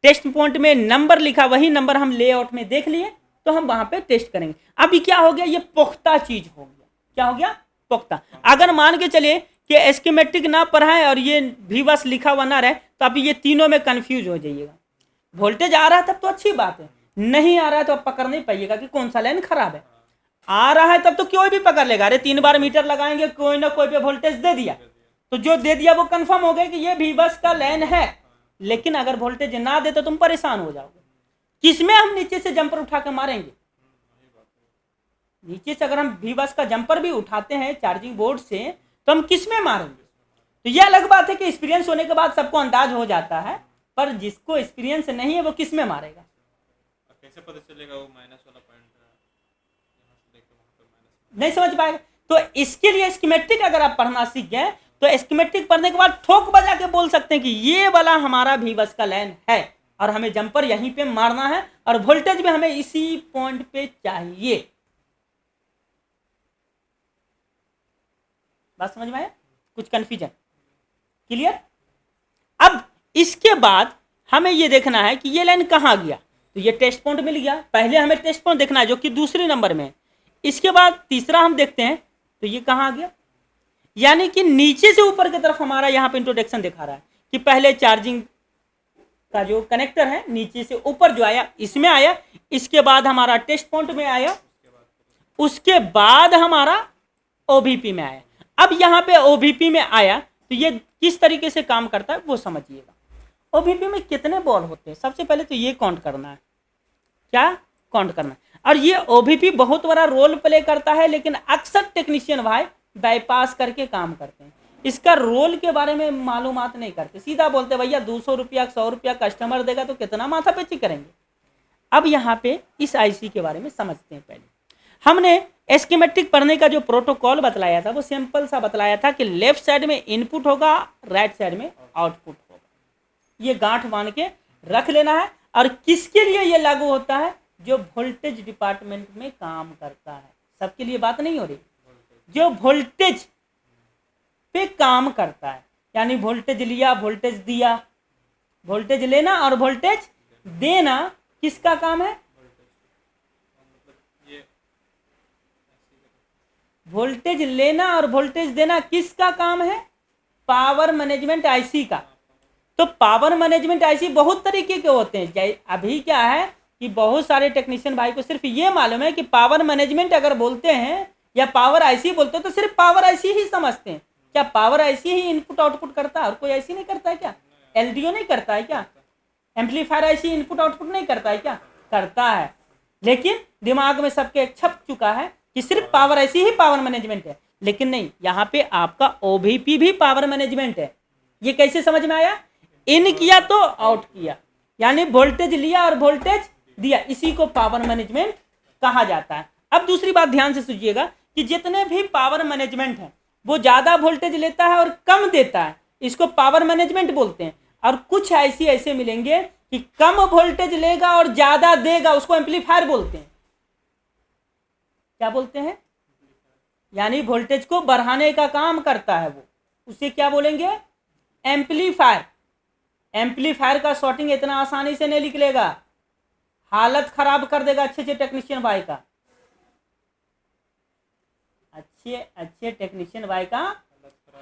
टेस्ट पॉइंट में नंबर लिखा, वही नंबर हम लेआउट में देख लिए, तो हम वहां पे टेस्ट करेंगे। अभी क्या हो गया, ये पुख्ता चीज हो गया। क्या हो गया, पुख्ता। अगर मान के चलिए कि स्कीमेटिक ना पढ़ाएं और ये भी बस लिखा हुआ ना रहे, तो अभी ये तीनों में कंफ्यूज हो जाइएगा। वोल्टेज आ रहा है तब तो अच्छी बात है, नहीं आ रहा है तो आप पकड़ नहीं पाइएगा कि कौन सा लाइन खराब है। आ रहा है तब तो कोई भी पकड़ लेगा, अरे 3 बार मीटर लगाएंगे कोई ना कोई पे वोल्टेज दे दिया, तो जो दे दिया वो कंफर्म हो गया कि ये भी बस का लाइन है। लेकिन अगर वोल्टेज ना दे तो तुम परेशान हो जाओगे। किसमें हम नीचे से जंपर उठा के मारेंगे, नीचे से अगर हम भी बस का जंपर भी उठाते हैं चार्जिंग बोर्ड से तो हम किसमें मारेंगे। तो यह अलग बात है कि एक्सपीरियंस होने के बाद सबको अंदाज हो जाता है, पर जिसको एक्सपीरियंस नहीं है वो किसमें मारेगा। कैसे पता चलेगा वो माइनस वाला पॉइंट नहीं समझ पाएगा। तो इसके लिए स्कीमेटिक अगर आप पढ़ना सीख गए तो स्कीमेटिक पढ़ने के बाद ठोक बजा के बोल सकते हैं कि ये वाला हमारा भी बस का लाइन है और हमें जंपर यहीं पे मारना है और वोल्टेज भी हमें इसी पॉइंट पे चाहिए। बात समझ में आया, कुछ कंफ्यूजन, क्लियर। अब इसके बाद हमें ये देखना है कि ये लाइन कहाँ गया। तो ये टेस्ट पॉइंट मिल गया, पहले हमें टेस्ट पॉइंट देखना है जो कि दूसरे नंबर में है। इसके बाद तीसरा हम देखते हैं तो ये कहाँ गया, यानी कि नीचे से ऊपर की तरफ हमारा यहाँ पे इंट्रोडक्शन दिखा रहा है कि पहले चार्जिंग का जो कनेक्टर है नीचे से ऊपर जो आया इसमें आया, इसके बाद हमारा टेस्ट पॉइंट में आया, उसके बाद हमारा ओबीपी में आया। अब यहाँ पे ओबीपी में आया तो ये किस तरीके से काम करता है वो समझिएगा। ओबीपी में कितने बॉल होते हैं, सबसे पहले तो ये काउंट करना है। क्या काउंट करना है। और ये OBP बहुत बड़ा रोल प्ले करता है, लेकिन अक्सर टेक्नीशियन भाई बाईपास करके काम करते हैं, इसका रोल के बारे में मालूमात नहीं करते, सीधा बोलते भैया 200 रुपया 100 रुपया कस्टमर देगा तो कितना माथापेची करेंगे। अब यहाँ पे इस IC के बारे में समझते हैं। पहले हमने एस्कीमेटिक पढ़ने का जो प्रोटोकॉल बतलाया था वो सिंपल सा बतलाया था कि लेफ्ट साइड में इनपुट होगा, राइट साइड में आउटपुट होगा, ये गांठ बांध के रख लेना है। और किसके लिए ये लागू होता है? जो वोल्टेज डिपार्टमेंट में काम करता है, सबके लिए बात नहीं हो रही, जो वोल्टेज पे काम करता है, यानी वोल्टेज लिया वोल्टेज दिया, वोल्टेज लेना और वोल्टेज देना किसका काम है? वोल्टेज लेना और वोल्टेज देना किसका काम है? पावर मैनेजमेंट IC का। तो पावर मैनेजमेंट IC बहुत तरीके के होते हैं। अभी क्या है कि बहुत सारे टेक्नीशियन भाई को सिर्फ ये मालूम है कि पावर मैनेजमेंट अगर बोलते हैं या पावर IC बोलते हैं तो सिर्फ पावर IC ही समझते हैं। क्या पावर IC ही इनपुट आउटपुट करता है और कोई IC नहीं करता है क्या? LDO नहीं करता है क्या? एम्पलीफायर IC इनपुट आउटपुट नहीं करता है क्या? करता है, लेकिन दिमाग में सबके छप चुका है कि सिर्फ पावर IC ही पावर मैनेजमेंट है। लेकिन नहीं, यहाँ पे आपका OBP भी पावर मैनेजमेंट है। ये कैसे समझ में आया? इन किया तो आउट किया, यानी वोल्टेज लिया और वोल्टेज दिया, इसी को पावर मैनेजमेंट कहा जाता है। अब दूसरी बात ध्यान से सुनिएगा कि जितने भी पावर मैनेजमेंट है वो ज्यादा वोल्टेज लेता है और कम देता है, इसको पावर मैनेजमेंट बोलते हैं। और कुछ ऐसे मिलेंगे कि कम वोल्टेज लेगा और ज्यादा देगा, उसको एम्पलीफायर बोलते हैं। क्या बोलते हैं? यानी वोल्टेज को बढ़ाने का काम करता है वो, उसे क्या बोलेंगे? एम्पलीफायर। एम्पलीफायर का शॉर्टिंग इतना आसानी से नहीं निकलेगा, हालत खराब कर देगा अच्छे टेक्नीशियन भाई का, अच्छे टेक्नीशियन भाई का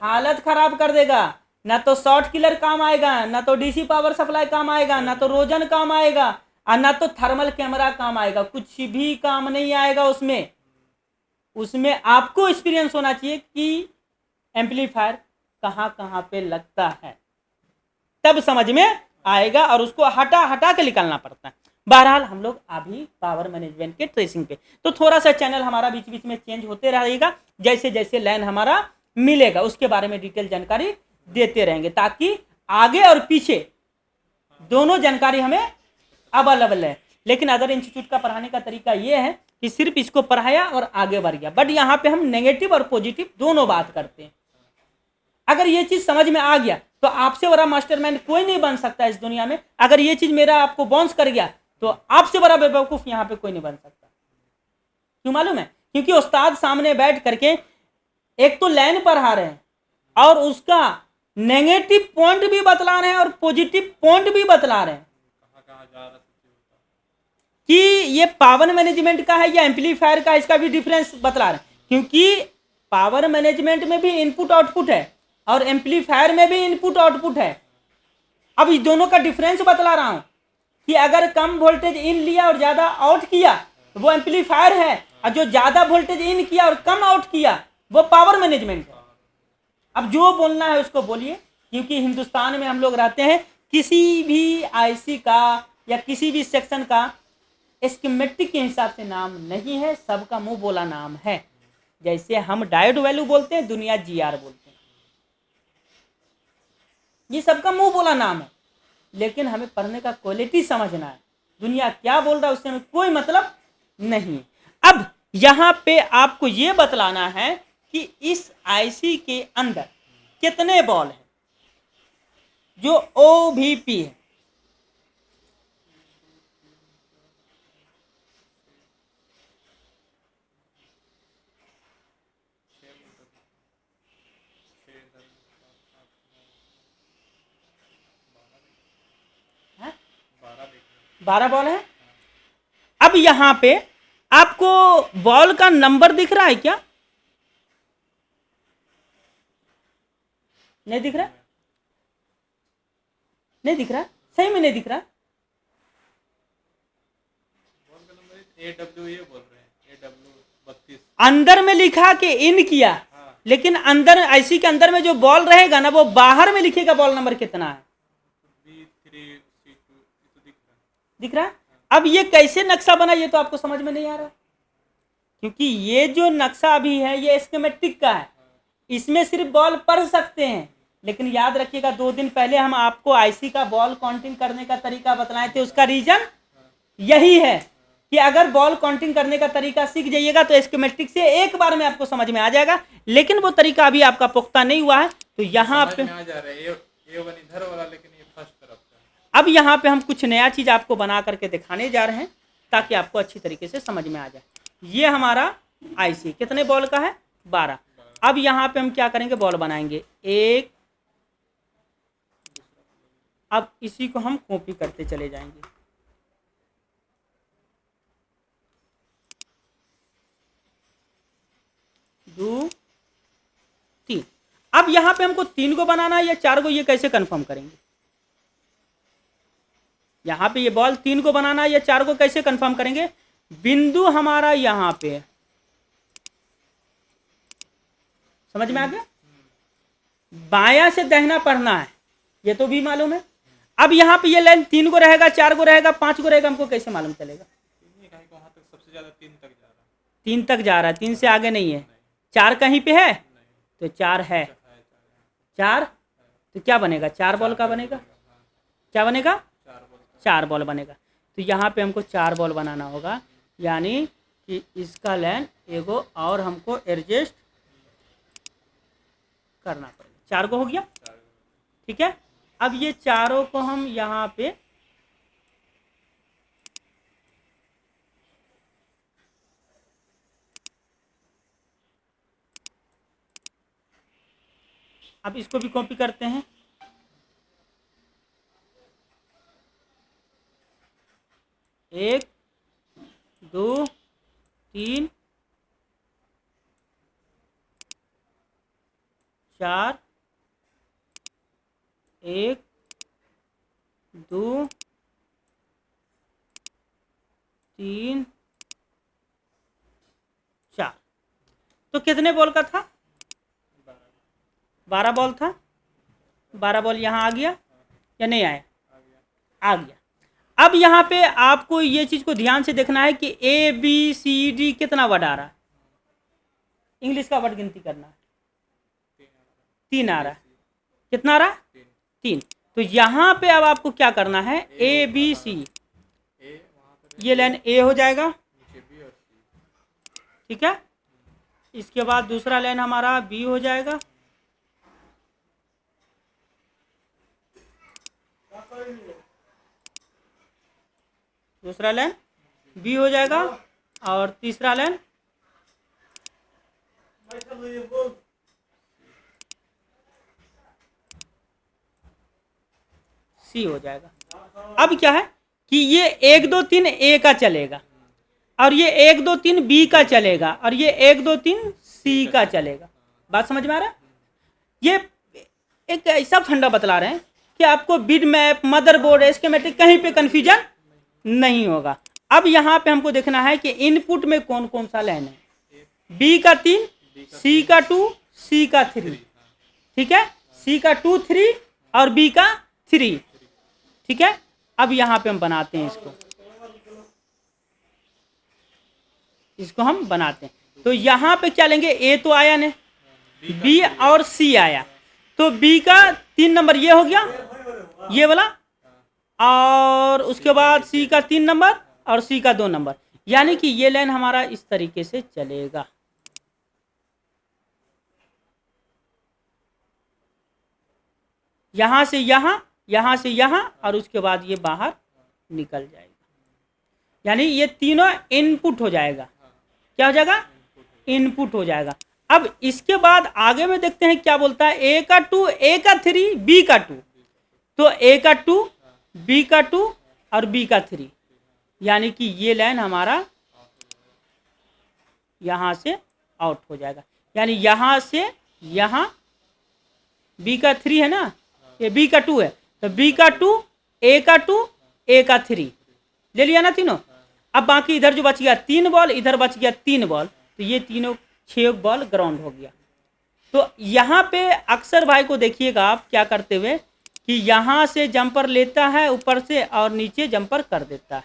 हालत खराब कर देगा। ना तो शॉर्ट किलर काम आएगा, ना तो DC पावर सप्लाई काम आएगा, ना तो रोजन काम आएगा, और ना तो थर्मल कैमरा काम आएगा, कुछ भी काम नहीं आएगा उसमें। उसमें आपको एक्सपीरियंस होना चाहिए कि एम्पलीफायर कहाँ कहाँ पे लगता है, तब समझ में आएगा, और उसको हटा के निकालना पड़ता है। बहरहाल हम लोग अभी पावर मैनेजमेंट के ट्रेसिंग पे, तो थोड़ा सा चैनल हमारा बीच बीच में चेंज होते रहेगा, जैसे जैसे लाइन हमारा मिलेगा उसके बारे में डिटेल जानकारी देते रहेंगे, ताकि आगे और पीछे दोनों जानकारी हमें अवेलेबल है। लेकिन अदर इंस्टीट्यूट का पढ़ाने का तरीका ये है कि सिर्फ इसको पढ़ाया और आगे बढ़ गया, बट यहाँ पे हम नेगेटिव और पॉजिटिव दोनों बात करते हैं। अगर ये चीज समझ में आ गया तो आपसे बड़ा मास्टरमाइंड कोई नहीं बन सकता इस दुनिया में। अगर ये चीज मेरा आपको बाउंस कर गया तो आपसे बड़ा बेवकूफ यहाँ पे कोई नहीं बन सकता। क्यों मालूम है? क्योंकि उस्ताद सामने बैठ करके एक तो लाइन पढ़ा रहे हैं और उसका नेगेटिव पॉइंट भी बतला रहे हैं और पॉजिटिव पॉइंट भी बतला रहे हैं कि ये पावर मैनेजमेंट का है या एम्पलीफायर का, इसका भी डिफरेंस बतला रहे हैं। क्योंकि पावर मैनेजमेंट में भी इनपुट आउटपुट है और एम्पलीफायर में भी इनपुट आउटपुट है। अब इस दोनों का डिफरेंस बतला रहा हूं कि अगर कम वोल्टेज इन लिया और ज्यादा आउट किया तो वो एम्पलीफायर है, और जो ज्यादा वोल्टेज इन किया और कम आउट किया वो पावर मैनेजमेंट है। अब जो बोलना है उसको बोलिए, क्योंकि हिंदुस्तान में हम लोग रहते हैं, किसी भी IC का या किसी भी सेक्शन का स्कीमेटिक के हिसाब से नाम नहीं है, सबका मुंह बोला नाम है। जैसे हम डायोड वैल्यू बोलते हैं, दुनिया GR बोलते हैं, ये सबका मुंह बोला नाम है। लेकिन हमें पढ़ने का क्वालिटी समझना है, दुनिया क्या बोल रहा है उससे हमें कोई मतलब नहीं। अब यहाँ पे आपको ये बतलाना है कि इस IC के अंदर कितने बॉल हैं जो OBP है। हाँ? 12 बॉल है। अब यहां पे आपको बॉल का नंबर दिख रहा है क्या? नहीं दिख रहा? नहीं दिख रहा? सही में नहीं दिख रहा? AWA बोल रहे हैं, AW 32 अंदर में लिखा कि इन किया, लेकिन अंदर IC के अंदर में जो बॉल रहेगा ना वो बाहर में लिखेगा बॉल नंबर कितना है। B3C2 तो दिख रहा है। दिख रहा है? अब ये कैसे नक्शा बना ये तो आपको समझ में नहीं आ रहा, क्योंकि ये जो नक्शा अभी है ये स्कीमेटिक का है, इसमें सिर्फ बॉल पढ़ सकते हैं। लेकिन याद रखिएगा 2 दिन पहले हम आपको आईसी का बॉल काउंटिंग करने का तरीका बतलाए थे, उसका रीजन यही है कि अगर बॉल काउंटिंग करने का तरीका सीख जाइएगा तो स्कीमेटिक से एक बार में आपको समझ में आ जाएगा। लेकिन वो तरीका अभी आपका पुख्ता नहीं हुआ है, तो यहाँ पे समझ में आ जा रहा है ये वन इधर वाला, लेकिन ये फर्स्ट तरफ का। अब यहाँ पे हम कुछ नया चीज आपको बना करके दिखाने जा रहे हैं ताकि आपको अच्छी तरीके से समझ में आ जाए। ये हमारा आईसी कितने बॉल का है? 12। अब यहाँ पे हम क्या करेंगे, बॉल बनाएंगे एक। अब इसी को हम कॉपी करते चले जाएंगे। दो, 3। अब यहाँ पे हमको 3 को बनाना है या 4 को, ये कैसे कंफर्म करेंगे? यहाँ पे ये बॉल 3 को बनाना है या 4 को कैसे कंफर्म करेंगे? बिंदु हमारा यहाँ पे है, समझ में आ गया? बायां से दाहिना पढ़ना है, ये तो भी मालूम है। अब यहाँ पे ये लाइन 3 को रहेगा, 4 को रहेगा, 5 को रहेगा, हमको कैसे मालूम चलेगा? वहाँ तक सबसे ज्यादा 3 तक जा रहा है। 3 तक जा रहा है, 3 से आगे नहीं है। 4 कहीं पे है तो 4 है, 4 तो क्या बनेगा? 4 बॉल का बनेगा। क्या बनेगा? 4 बॉल बनेगा। तो यहाँ पे हमको 4 बॉल बनाना होगा, यानी कि इसका लाइन एगो और हमको एडजस्ट करना पड़ेगा। 4 को हो गया, ठीक है। अब ये चारों को हम यहाँ पे अब इसको भी कॉपी करते हैं। 1 2 3 4 1 2 3 4। तो कितने बॉल का था? 12 बॉल था। 12 बॉल यहाँ आ गया या नहीं आया? आ गया। अब यहाँ पे आपको ये चीज को ध्यान से देखना है कि ए बी सी डी कितना वर्ड आ रहा है। इंग्लिश का वर्ड गिनती करना है। 3 आ रहा है। कितना आ रहा है? 3। तो यहाँ पे अब आपको क्या करना है, ए बी सी, ये लाइन ए हो जाएगा, ठीक है। इसके बाद दूसरा लाइन हमारा बी हो जाएगा, दूसरा लाइन बी हो जाएगा, और तीसरा लाइन सी हो जाएगा। अब क्या है कि ये 1 2 3 ए का चलेगा, और ये 1 2 3 बी का चलेगा, और ये 1 2 3 सी का चलेगा। बात समझ में आ रहा है? ये एक ऐसा फंडा बतला रहे हैं कि आपको बिट मैप, मदरबोर्ड, स्कीमेटिक कहीं पे कंफ्यूजन नहीं होगा। अब यहाँ पे हमको देखना है कि इनपुट में कौन कौन सा लाइन है। बी का 3, सी का 2, सी का 3, ठीक है। सी का 2 3 और बी का 3, ठीक है। अब यहाँ पे हम बनाते हैं इसको हम बनाते हैं। तो यहाँ पे क्या लेंगे, ए तो आया नहीं, बी और सी आया, तो बी का 3 नंबर ये हो गया, ये वाला, और उसके बाद सी का 3 नंबर और सी का 2 नंबर, यानी कि ये लाइन हमारा इस तरीके से चलेगा। यहां से यहां, यहां से यहां, और उसके बाद ये बाहर निकल जाएगा, यानी ये तीनों इनपुट हो जाएगा। क्या हो जाएगा? इनपुट हो जाएगा। अब इसके बाद आगे में देखते हैं क्या बोलता है। ए का 2, ए का 3, बी का 2, तो ए का 2, बी का 2 और बी का 3, यानी कि ये लाइन हमारा यहां से आउट हो जाएगा। यानी यहां से यहां बी का 3 है ना, ये बी का 2 है, तो बी का 2, ए का 2, ए का 3 ले लिया ना तीनों। अब बाकी इधर जो बच गया 3 बॉल, इधर बच गया 3 बॉल, तो ये तीनों 6 बॉल ग्राउंड हो गया। तो यहाँ पे अक्सर भाई को देखिएगा आप क्या करते हुए कि यहाँ से जंपर लेता है ऊपर से और नीचे जंपर कर देता है।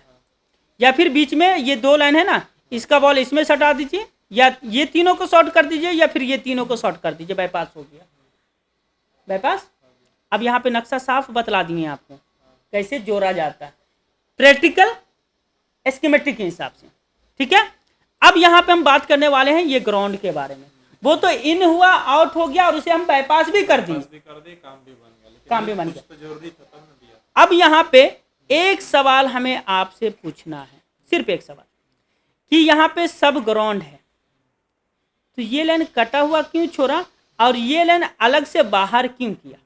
या फिर बीच में ये 2 लाइन है ना, इसका बॉल इसमें सटा दीजिए, या ये तीनों को शॉर्ट कर दीजिए, या फिर ये तीनों को शॉर्ट कर दीजिए, बाईपास हो गया। बाईपास। अब यहाँ पे नक्शा साफ बतला दिए आपको कैसे जोड़ा जाता है, प्रैक्टिकल एस्कीमेटिक के हिसाब से, ठीक है। अब यहाँ पे हम बात करने वाले हैं ये ग्राउंड के बारे में। वो तो इन हुआ, आउट हो गया, और उसे हम बाईपास भी कर दिए, काम भी बन गया। अब यहाँ पे एक सवाल हमें आपसे पूछना है, सिर्फ एक सवाल, कि यहाँ पे सब ग्राउंड है, तो ये लाइन कटा हुआ क्यों छोड़ा और ये लाइन अलग से बाहर क्यों किया?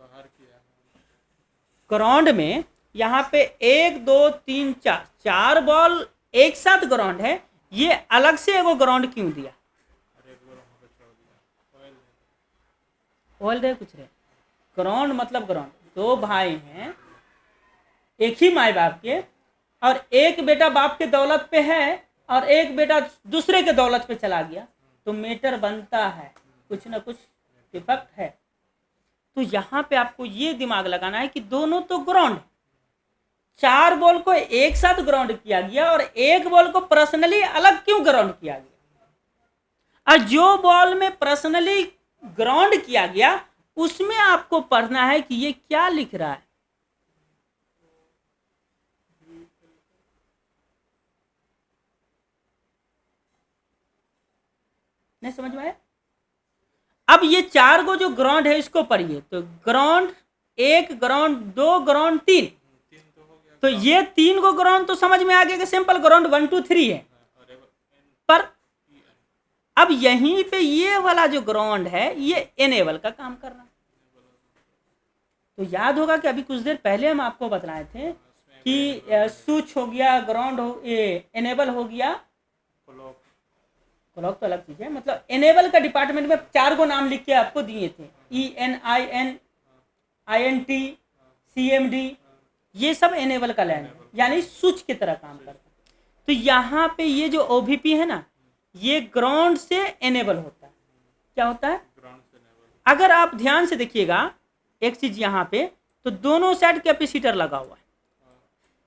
ग्राउंड में यहाँ पे 1 2 3 4 बॉल एक साथ ग्राउंड है, ये अलग से एगो ग्राउंड क्यों दिया? ऑयल रहे कुछ रहे, ग्राउंड मतलब ग्राउंड। 2 भाई हैं, एक ही माए बाप के, और एक बेटा बाप के दौलत पे है और एक बेटा दूसरे के दौलत पे चला गया, तो मेटर बनता है, कुछ ना कुछ डिफेक्ट है। तो यहाँ पे आपको ये दिमाग लगाना है कि दोनों तो ग्राउंड, 4 बॉल को एक साथ ग्राउंड किया गया और एक बॉल को पर्सनली अलग क्यों ग्राउंड किया गया? और जो बॉल में पर्सनली ग्राउंड किया गया उसमें आपको पढ़ना है कि ये क्या लिख रहा है। नहीं समझ में आया? अब ये 4 को जो ग्राउंड है इसको पढ़िए, तो ग्राउंड 1, ग्राउंड 2, ग्राउंड 3, तो ये 3 को ग्राउंड तो समझ में आ गया कि सिंपल ग्राउंड 1 2 3 है। पर अब यहीं पे ये वाला जो ग्राउंड है ये एनेबल का काम कर रहा है। तो याद होगा कि अभी कुछ देर पहले हम आपको बतलाए थे कि स्विच हो गया, ग्राउंड हो, एनेबल हो गया, क्लॉक तो अलग चीज है, मतलब एनेबल का डिपार्टमेंट में 4 को नाम लिख के आपको दिए थे, ENIN, INT, CMD, ये सब एनेबल का लाइन है, यानी स्विच की तरह काम करता है। तो यहाँ पे ये जो OVP है ना, ये ग्राउंड से एनेबल होता है। क्या होता है? अगर आप ध्यान से देखिएगा एक चीज यहाँ पे, तो दोनों साइड कैपेसिटर लगा हुआ है,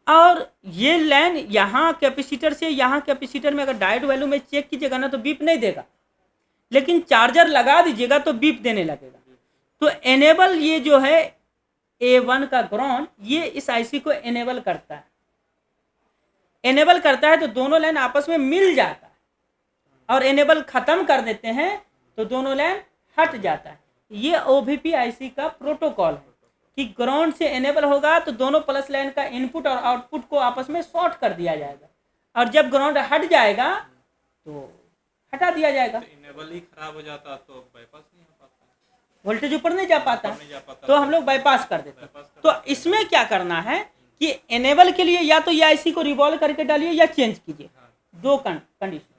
और ये लाइन यहाँ कैपेसिटर से यहाँ कैपेसिटर में अगर डायोड वैल्यू में चेक कीजिएगा ना तो बीप नहीं देगा, लेकिन चार्जर लगा दीजिएगा तो बीप देने लगेगा। तो एनेबल ये जो है A1 का ग्राउंड, ये इस IC को एनेबल करता है। एनेबल करता है तो दोनों लाइन आपस में मिल जाता है, और एनेबल खत्म कर देते हैं तो दोनों लाइन हट जाता है। ये OVP IC का प्रोटोकॉल है कि ग्राउंड से एनेबल होगा तो दोनों प्लस लाइन का इनपुट और आउटपुट को आपस में शॉर्ट कर दिया जाएगा, और जब ग्राउंड हट जाएगा तो हटा दिया जाएगा। तो इनेबल ही खराब हो जाता तो बाईपास नहीं हो पाता, वोल्टेज ऊपर नहीं जा पाता, तो हम लोग बाईपास कर देते हैं। तो इसमें क्या करना है कि एनेबल के लिए या तो ये IC को रिवॉल्व करके डालिए या चेंज कीजिए, 2 कंडीशन।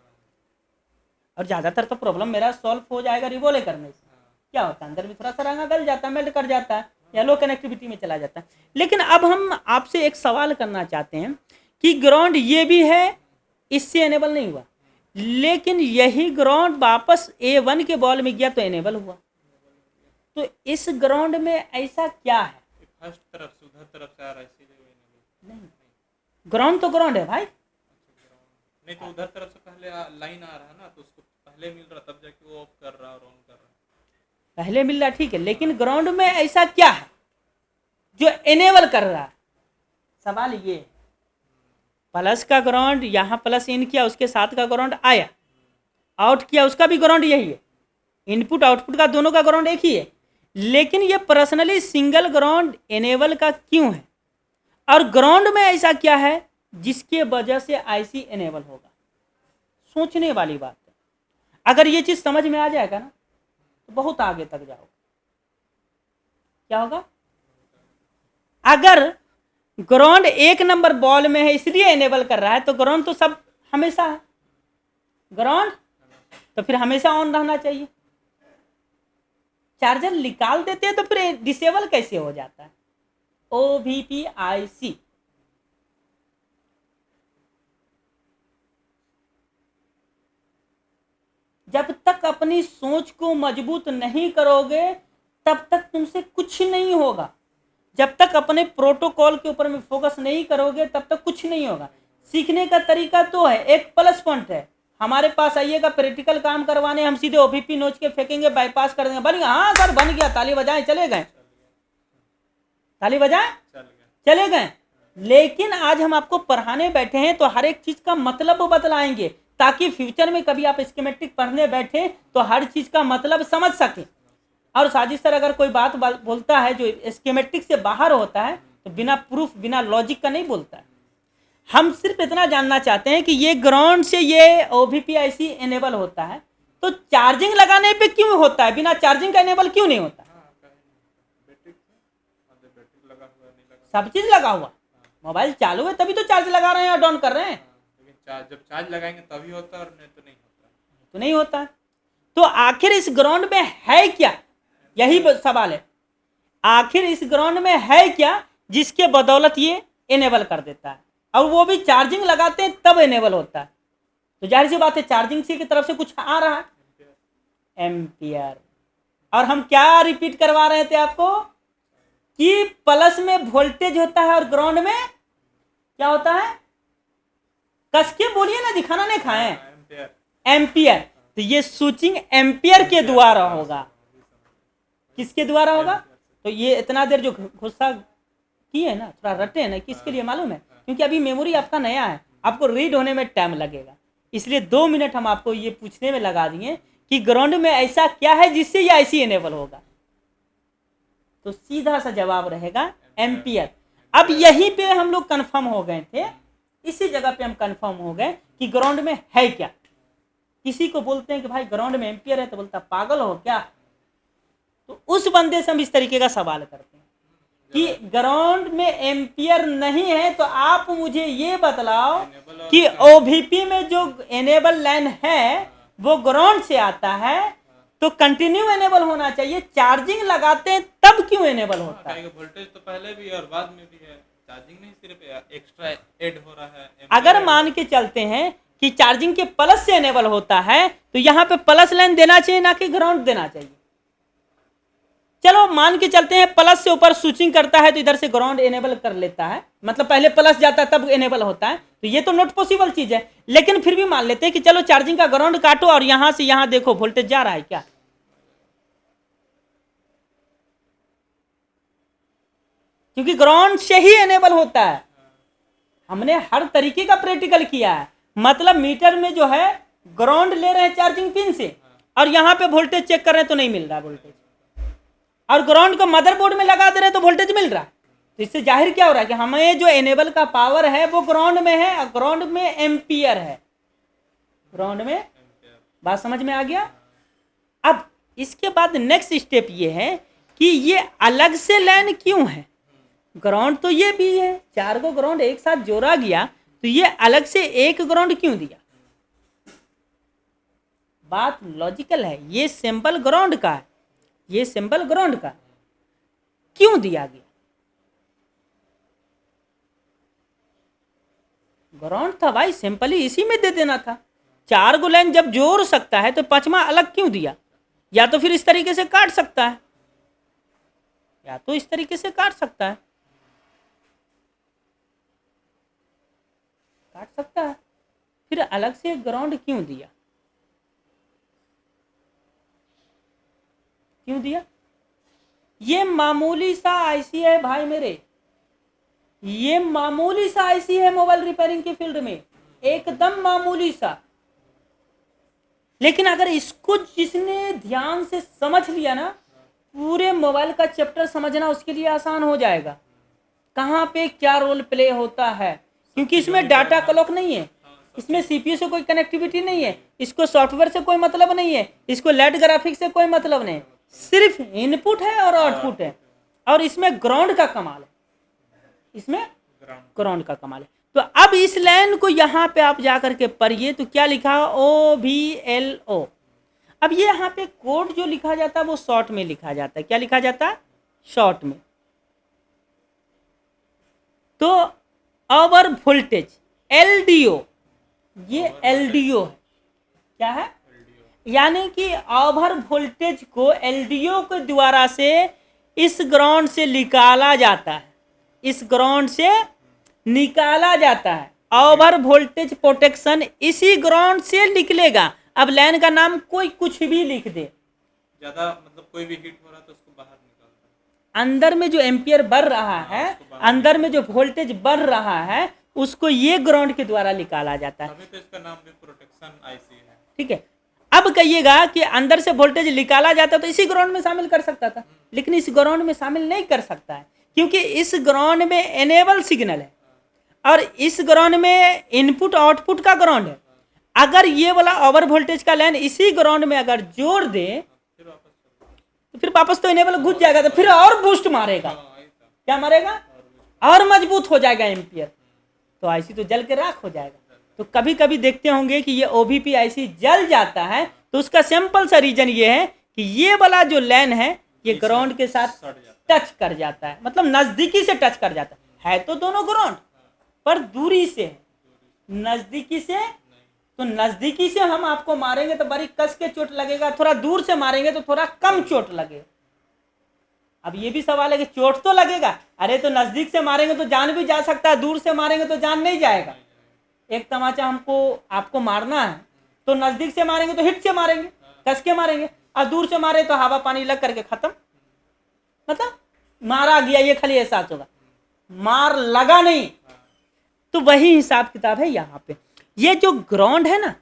और ज्यादातर तो प्रॉब्लम मेरा सॉल्व हो जाएगा रिवॉल्व करने से। क्या होता है, अंदर भी थोड़ा सा रंगा गल जाता है, मेल्ट कर जाता है, या लो कनेक्टिविटी में चला जाता है। लेकिन अब हम आपसे एक सवाल करना चाहते हैं कि ग्राउंड ये भी है, इससे एनेबल नहीं हुआ, लेकिन यही ग्राउंड वापस A1 के बॉल में गया तो एनेबल हुआ। तो इस ग्राउंड में ऐसा क्या है? फर्स्ट तरफ से उधर तरफ से आ रहा है इसीलिए नहीं, ग्राउंड तो ग्राउंड है भाई। नहीं तो उधर तरफ से पहले लाइन आ रहा है ना, तो उसको पहले मिल रहा तब जाके वो ऑफ कर रहा और ऑन कर रहा। पहले मिल रहा ठीक है, लेकिन ग्राउंड में ऐसा क्या है जो एनेबल कर रहा है? सवाल ये है। प्लस का ग्राउंड यहाँ प्लस इन किया, उसके साथ का ग्राउंड आया, आउट किया, उसका भी ग्राउंड यही है, इनपुट आउटपुट का दोनों का ग्राउंड एक ही है, लेकिन ये पर्सनली सिंगल ग्राउंड एनेबल का क्यों है? और ग्राउंड में ऐसा क्या है जिसके वजह से IC एनेबल होगा? सोचने वाली बात है। अगर ये चीज समझ में आ जाएगा ना तो बहुत आगे तक जाओगे। क्या होगा? अगर ग्राउंड 1 नंबर बॉल में है इसलिए एनेबल कर रहा है, तो ग्राउंड तो सब हमेशा है, ग्राउंड तो फिर हमेशा ऑन रहना चाहिए। चार्जर निकाल देते हैं तो फिर डिसेबल कैसे हो जाता है? OVP IC जब तक अपनी सोच को मजबूत नहीं करोगे तब तक तुमसे कुछ नहीं होगा। जब तक अपने प्रोटोकॉल के ऊपर में फोकस नहीं करोगे तब तक कुछ नहीं होगा। सीखने का तरीका तो है, एक प्लस पॉइंट है। हमारे पास आइएगा प्रैक्टिकल काम करवाने, हम सीधे ओपीपी नोच के फेंकेंगे, बाईपास कर देंगे, बन गया, हाँ सर बन गया, ताली बजाएं, चले गए, ताली बजाएं, चले गए। लेकिन आज हम आपको पढ़ाने बैठे हैं तो हर एक चीज का मतलब बतलाएंगे, ताकि फ्यूचर में कभी आप स्कीमेटिक पढ़ने बैठे तो हर चीज का मतलब समझ सके। और साजिश सर अगर कोई बात बोलता है जो स्कीमेटिक से बाहर होता है तो बिना प्रूफ बिना लॉजिक का नहीं बोलता है। हम सिर्फ इतना जानना चाहते हैं कि ये ग्राउंड से ये ओवीपीआईसी इनेबल होता है, तो चार्जिंग लगाने पे क्यों होता है, बिना चार्जिंग का इनेबल क्यों नहीं होता? सब चीज लगा हुआ, मोबाइल चालू है तभी तो चार्ज लगा रहे हैं और डाउन कर रहे हैं। लेकिन जब चार्ज लगाएंगे तभी होता है और नहीं तो नहीं होता, तो नहीं होता। तो आखिर इस ग्राउंड में है क्या, यही सवाल है। आखिर इस ग्राउंड में है क्या जिसके बदौलत ये इनेबल कर देता है, और वो भी चार्जिंग लगाते हैं तब इनेबल होता है। तो जाहिर सी बात है चार्जिंग से की तरफ से कुछ आ रहा है, एम्पियर। और हम क्या रिपीट करवा रहे थे आपको कि प्लस में वोल्टेज होता है और ग्राउंड में क्या होता है, कस के बोलिए ना, दिखाना नहीं खाए, एम्पियर। तो ये स्विचिंग एम्पियर के द्वारा होगा। किसके द्वारा होगा? तो ये इतना देर जो गुस्सा किए है ना, थोड़ा रटे है ना, किसके लिए मालूम है? क्योंकि अभी मेमोरी आपका नया है, आपको रीड होने में टाइम लगेगा, इसलिए 2 मिनट हम आपको ये पूछने में लगा दिए कि ग्राउंड में ऐसा क्या है जिससे ये ऐसी इनेबल होगा। तो सीधा सा जवाब रहेगा एम्पियर। अब यहीं पे हम लोग कंफर्म हो गए थे, इसी जगह पे हम कंफर्म हो गए कि ग्राउंड में है क्या। किसी को बोलते हैं कि भाई ग्राउंड में एम्पियर है, तो बोलता पागल हो क्या। तो उस बंदे से हम इस तरीके का सवाल करते हैं कि ग्राउंड में एम्पियर नहीं है, तो आप मुझे ये बतलाओ कि ओवीपी में जो एनेबल लाइन है वो ग्राउंड से आता है, तो कंटिन्यू एनेबल होना चाहिए। चार्जिंग लगाते हैं तब क्यों एनेबल होता है? वोल्टेज तो पहले भी और बाद में भी है, चार्जिंग नहीं सिर्फ एक्स्ट्रा ऐड हो रहा है। अगर मान के चलते हैं कि चार्जिंग के प्लस से एनेबल होता है, तो यहाँ पे प्लस लाइन देना चाहिए ना कि ग्राउंड देना चाहिए। चलो मान के चलते हैं प्लस से ऊपर स्विचिंग करता है तो इधर से ग्राउंड एनेबल कर लेता है, मतलब पहले प्लस जाता है तब एनेबल होता है, तो ये तो नॉट पॉसिबल चीज है। लेकिन फिर भी मान लेते हैं कि चलो चार्जिंग का ग्राउंड काटो और यहां से यहां देखो वोल्टेज जा रहा है क्या, क्योंकि ग्राउंड से ही एनेबल होता है। हमने हर तरीके का प्रैक्टिकल किया है, मतलब मीटर में जो है ग्राउंड ले रहे हैं चार्जिंग पिन से और यहाँ पे वोल्टेज चेक कर रहे हैं तो नहीं मिल रहा वोल्टेज, और ग्राउंड को मदरबोर्ड में लगा दे रहे हैं तो वोल्टेज मिल रहा है। तो इससे जाहिर क्या हो रहा है कि हमें जो एनेबल का पावर है वो ग्राउंड में है, और ग्राउंड में एम्पियर है, ग्राउंड में। बात समझ में आ गया? अब इसके बाद नेक्स्ट स्टेप ये है कि ये अलग से लाइन क्यों है। ग्राउंड तो ये भी है, 4 को ग्राउंड एक साथ जोड़ा गया, तो ये अलग से एक ग्राउंड क्यों दिया? बात लॉजिकल है, ये सिंबल ग्राउंड का है, ये सिंबल ग्राउंड का क्यों दिया गया? ग्राउंड था भाई, सिंपली इसी में दे देना था। 4 को लाइन जब जोड़ सकता है तो 5वां अलग क्यों दिया? या तो फिर इस तरीके से काट सकता है, या तो इस तरीके से काट सकता है, काट सकता है, फिर अलग से ग्राउंड क्यों दिया? क्यों दिया? ये मामूली सा आईसी है भाई मेरे, ये मामूली सा आईसी है मोबाइल रिपेयरिंग के फील्ड में, एकदम मामूली सा। लेकिन अगर इसको जिसने ध्यान से समझ लिया ना, पूरे मोबाइल का चैप्टर समझना उसके लिए आसान हो जाएगा। कहाँ पे क्या रोल प्ले होता है, क्योंकि इसमें डाटा क्लॉक नहीं है, इसमें सीपीयू से कोई कनेक्टिविटी नहीं है, इसको सॉफ्टवेयर से कोई मतलब नहीं है, इसको लेट ग्राफिक्स से कोई मतलब नहीं, सिर्फ इनपुट है और आउटपुट है। और इसमें ग्राउंड का कमाल है, इसमें ग्राउंड का कमाल है। तो अब इस लाइन को यहाँ पे आप जाकर के पढ़िए तो क्या लिखा, OVLO। अब ये यहाँ पे कोड जो लिखा जाता है वो शॉर्ट में लिखा जाता है। क्या लिखा जाता है? शॉर्ट में। तो ओवर वोल्टेज LDO, ये LDO है। क्या है? यानी कि ओवर वोल्टेज को LDO के द्वारा से इस ग्राउंड से निकाला जाता है, इस ग्राउंड से निकाला जाता है। ओवर वोल्टेज प्रोटेक्शन इसी ग्राउंड से निकलेगा। अब लाइन का नाम कोई कुछ भी लिख दे, ज्यादा मतलब कोई भी हिट हो रहा है तो उसको बाहर निकालता अंदर में जो एम्पियर बढ़ रहा है, अंदर में जो वोल्टेज बढ़ रहा है, उसको ये ग्राउंड के द्वारा निकाला जाता है। अभी तो इसका नाम भी प्रोटेक्शन आईसी है। ठीक है। अब कहिएगा कि अंदर से वोल्टेज निकाला जाता तो इसी ग्राउंड में शामिल कर सकता था, लेकिन इस ग्राउंड में शामिल नहीं कर सकता है, क्योंकि इस ग्राउंड में एनेबल सिग्नल है और इस ग्राउंड में इनपुट आउटपुट का ग्राउंड है। अगर ये वाला ओवर वोल्टेज का लाइन इसी ग्राउंड में अगर जोड़ दे तो फिर वापस तो इनेबल घुस जाएगा, तो फिर और बूस्ट मारेगा। क्या मारेगा? और मजबूत हो जाएगा एम्पियर, तो आईसी तो जल के राख हो जाएगा। तो कभी कभी देखते होंगे कि ये ओवीपी आईसी जल जाता है, तो उसका सिंपल सा रीजन ये है कि ये वाला जो लाइन है ये ग्राउंड के साथ टच कर जाता है, मतलब नजदीकी से टच कर जाता है तो दोनों ग्राउंड पर दूरी से है। नजदीकी से, तो नजदीकी से हम आपको मारेंगे तो बड़ी कस के चोट लगेगा, थोड़ा दूर से मारेंगे तो थोड़ा कम चोट लगेगा। अब ये भी सवाल है कि चोट तो लगेगा, अरे तो नजदीक से मारेंगे तो जान भी जा सकता है, दूर से मारेंगे तो जान नहीं जाएगा। एक तमाचा हमको आपको मारना है तो नजदीक से मारेंगे तो हिट से मारेंगे, कस के मारेंगे, और दूर से मारे तो हवा पानी लग करके खत्म, मतलब मारा गया, ये खाली एहसास होगा, मार लगा नहीं। तो वही हिसाब किताब है यहाँ पे। ये जो ग्राउंड है ना,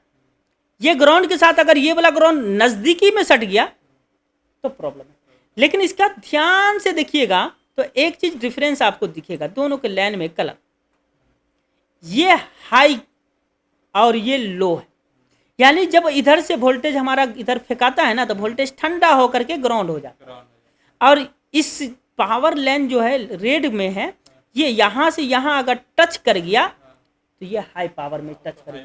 ये ग्राउंड के साथ अगर ये वाला ग्राउंड नजदीकी में सट गया तो प्रॉब्लम है। लेकिन इसका ध्यान से देखिएगा तो एक चीज डिफरेंस आपको दिखेगा दोनों के लाइन में कलर, ये हाई और ये लो है, यानी जब इधर से वोल्टेज हमारा इधर फेंकाता है ना तो वोल्टेज ठंडा होकर के ग्राउंड हो जाता है, और इस पावर लाइन जो है रेड में है, ये यहाँ से यहाँ अगर टच कर गया तो ये हाई पावर में टच कर गया,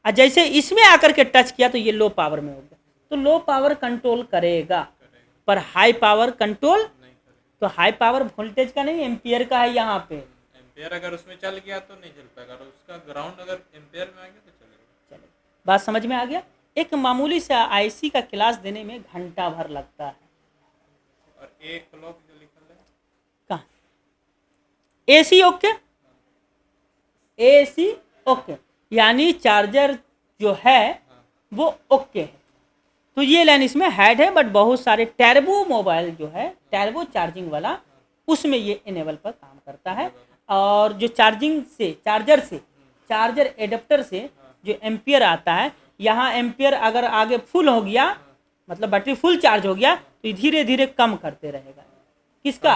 और जैसे इसमें आकर के टच किया तो ये लो पावर में हो गया। तो लो पावर कंट्रोल करेगा पर हाई पावर कंट्रोल, तो हाई पावर वोल्टेज का नहीं एम्पियर का है। यहाँ पे एम्पियर अगर उसमें चल गया तो नहीं चल पाएगा, और उसका ग्राउंड अगर एम्पियर में आ गया तो चलेगा। चलो, बात समझ में आ गया। एक मामूली सा आईसी का क्लास देने में घंटा भर लगता है। और एक क्लॉक जो लिखल है कहाँ? एसी ओके, एसी ओके, यानी चार्जर जो है वो ओके है। तो ये लाइन इसमें हेड है, बट बहुत सारे टर्बो मोबाइल जो है टर्बो चार्जिंग वाला, उसमें ये इनेबल पर काम करता है। और जो चार्जिंग से चार्जर एडेप्टर से जो एम्पियर आता है, यहाँ एम्पियर अगर आगे फुल हो गया, मतलब बैटरी फुल चार्ज हो गया, तो धीरे धीरे कम करते रहेगा। किसका?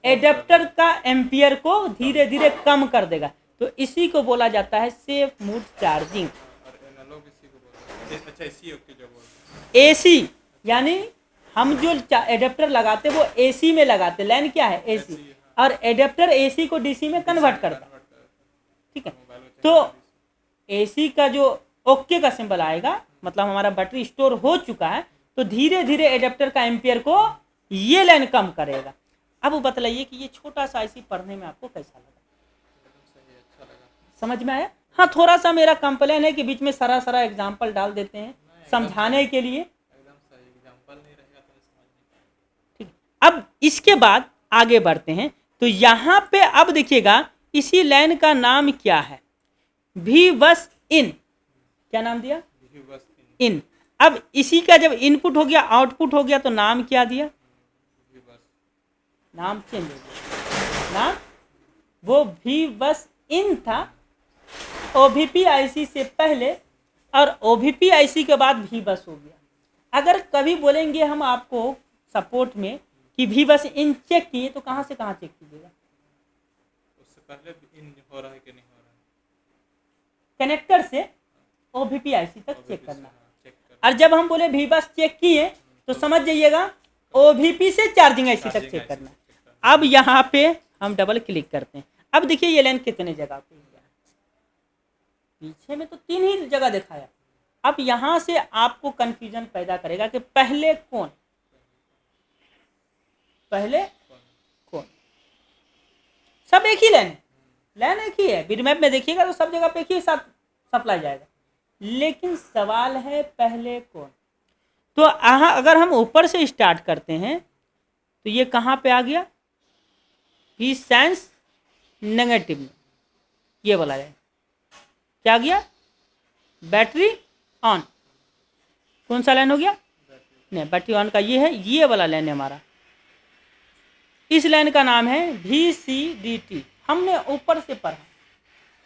एडेप्टर का एम्पियर को धीरे धीरे कम कर देगा। तो इसी को बोला जाता है सेफ मोड चार्जिंग। एसी यानी हम जो एडेप्टर लगाते वो एसी में लगाते, लाइन क्या है? एसी, और एडेप्टर एसी को डीसी में कन्वर्ट करता है। ठीक है, तो एसी का जो ओके का सिंबल आएगा, मतलब हमारा बैटरी स्टोर हो चुका है, तो धीरे धीरे एडेप्टर का एम्पियर को ये लाइन कम करेगा। अब बतलाइए कि ये छोटा सा आईसी पढ़ने में आपको कैसा लगा? समझ में आया? हाँ, थोड़ा सा मेरा कंप्लेन है कि बीच में सारा एग्जाम्पल डाल देते हैं समझाने के लिए। ठीक, अब इसके बाद आगे बढ़ते हैं। तो यहाँ पे अब देखिएगा इसी लाइन का नाम क्या है? भी बस इन। क्या नाम दिया? इन। अब इसी का जब इनपुट हो गया, आउटपुट हो गया, तो नाम क्या दिया? नाम चेंज हो गया, नाम वो भी बस इन था ओवीपी आईसी से पहले, और ओवीपी आईसी के बाद भी बस हो गया। अगर कभी बोलेंगे हम आपको सपोर्ट में कि भी बस इन चेक किए, तो कहाँ से कहाँ चेक कीजिएगा? उससे पहले इन हो रहा है कि नहीं हो रहा है, कनेक्टर से ओवीपी आईसी तक चेक करना। और जब हम बोले भी बस चेक किए तो समझ जाइएगा ओवीपी से चार्जिंग आईसी तक चेक करना। अब यहाँ पे हम डबल क्लिक करते हैं। अब देखिए ये लाइन कितने जगह पे है, पीछे में तो 3 ही जगह दिखाया। अब यहाँ से आपको कंफ्यूजन पैदा करेगा कि पहले कौन, सब एक ही लाइन है, लाइन एक ही है। बिटमैप में देखिएगा तो सब जगह पे एक ही साथ सप्लाई जाएगा, लेकिन सवाल है पहले कौन। तो अगर हम ऊपर से स्टार्ट करते हैं तो ये कहाँ पे आ गया? भी सेंस नेगेटिव में, ये वाला है। क्या गया, बैटरी ऑन। कौन सा लाइन हो गया, नहीं बैटरी ऑन का ये है, ये वाला लाइन है हमारा। इस लाइन का नाम है VCDT, हमने ऊपर से पढ़ा।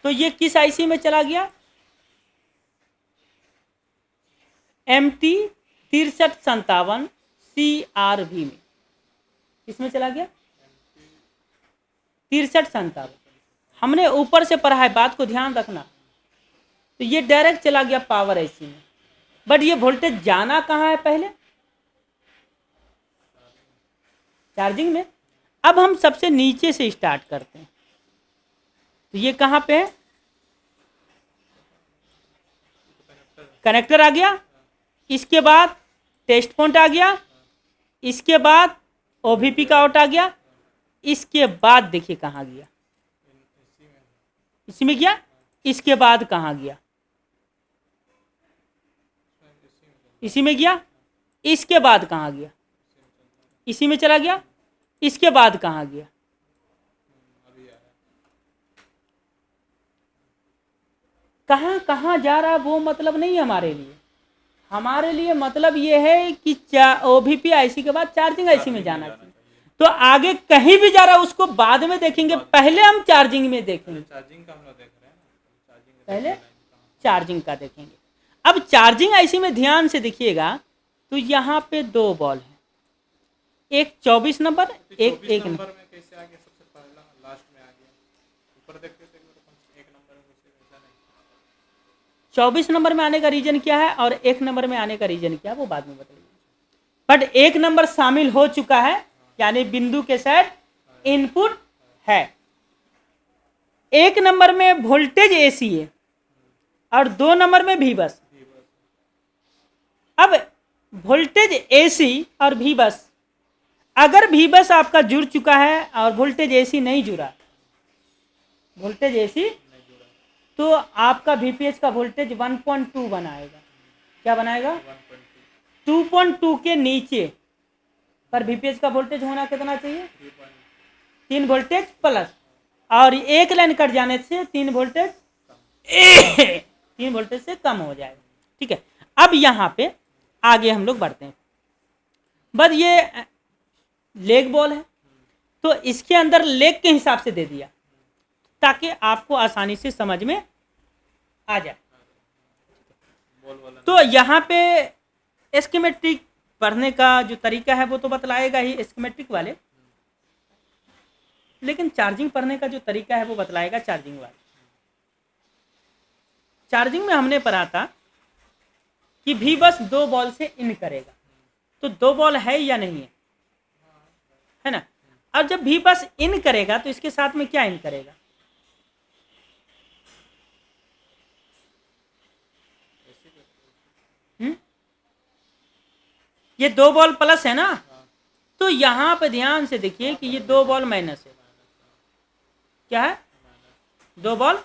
तो ये किस आईसी में चला गया, MT 6357 CRV में, इसमें चला गया 6357। हमने ऊपर से पढ़ा है, बात को ध्यान रखना। तो ये डायरेक्ट चला गया पावर आईसी में, बट ये वोल्टेज जाना कहाँ है, पहले चार्जिंग में। अब हम सबसे नीचे से स्टार्ट करते हैं। तो ये कहाँ पे है, कनेक्टर आ गया, इसके बाद टेस्ट पॉइंट आ गया, इसके बाद OVP का आउट आ गया, इसके बाद देखिए कहाँ गया, इसी में गया, इसके बाद कहाँ गया, इसी में गया, इसके बाद कहाँ गया, इसी में चला गया, इसके बाद कहाँ गया, कहाँ कहाँ जा रहा है वो मतलब नहीं है हमारे लिए। हमारे लिए मतलब ये है कि OVP आईसी के बाद चार्जिंग आईसी में जाना चाहिए। तो आगे कहीं भी जा रहा है उसको बाद में देखेंगे, पहले हम चार्जिंग में देखेंगे, चार्जिंग का हम लोग देख रहे हैं ना, चार्जिंग पहले चार्जिंग का देखेंगे। अब चार्जिंग आईसी में ध्यान से देखिएगा, तो यहाँ पे 2 बॉल है, एक 24 नंबर, एक 1 नंबर में कैसे आ गया, सबसे पहला लास्ट में आ गया, ऊपर देखते थे 1 नंबर में ऐसा नहीं। 24 नंबर में आने का रीजन क्या है और 1 नंबर में आने का रीजन क्या है वो बाद में बताइए। बट 1 नंबर शामिल हो चुका है, यानी बिंदु के साथ इनपुट है। 1 नंबर में वोल्टेज AC है और 2 नंबर में V बस। अब वोल्टेज AC और V बस, अगर V बस आपका जुड़ चुका है और वोल्टेज AC नहीं जुड़ा, वोल्टेज AC, तो आपका VPH का वोल्टेज 1.2 बनाएगा। क्या बनाएगा, 2.2 के नीचे पर VPH का वोल्टेज होना कितना चाहिए, 3 वोल्टेज प्लस, और 1 लाइन कट जाने से 3 वोल्टेज 3 वोल्टेज से कम हो जाएगा। ठीक है, अब यहाँ पे आगे हम लोग बढ़ते हैं। बस ये लेग बॉल है, तो इसके अंदर लेग के हिसाब से दे दिया ताकि आपको आसानी से समझ में आ जाए। तो यहाँ पे स्कीमेटिक पढ़ने का जो तरीका है वो तो बतलाएगा ही स्कीमेटिक वाले, लेकिन चार्जिंग पढ़ने का जो तरीका है वो बतलाएगा चार्जिंग वाले। चार्जिंग में हमने पढ़ा था कि V बस 2 बॉल से इन करेगा, तो 2 बॉल है या नहीं है ना। अब जब V बस इन करेगा तो इसके साथ में क्या इन करेगा, ये 2 बॉल प्लस है ना, तो यहाँ पे ध्यान से देखिए कि ये 2 बॉल माइनस है। क्या है, 2 बॉल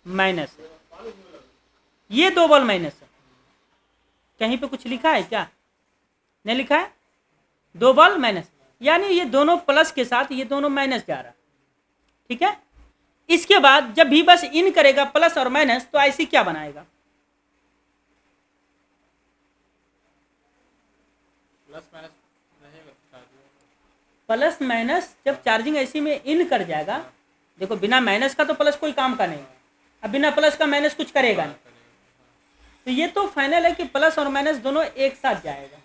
माइनस है, ये 2 बॉल माइनस है। कहीं पे कुछ लिखा है क्या, नहीं लिखा है, 2 बॉल माइनस, यानी ये दोनों प्लस के साथ ये दोनों माइनस जा रहा। ठीक है, इसके बाद जब भी बस इन करेगा प्लस और माइनस, तो आईसी क्या बनाएगा, प्लस माइनस। जब चार्जिंग आईसी में इन कर जाएगा, देखो बिना माइनस का तो प्लस कोई काम का नहीं, अब बिना प्लस का माइनस कुछ करेगा नहीं, तो ये तो फाइनल है कि प्लस और माइनस दोनों एक साथ जाएगा,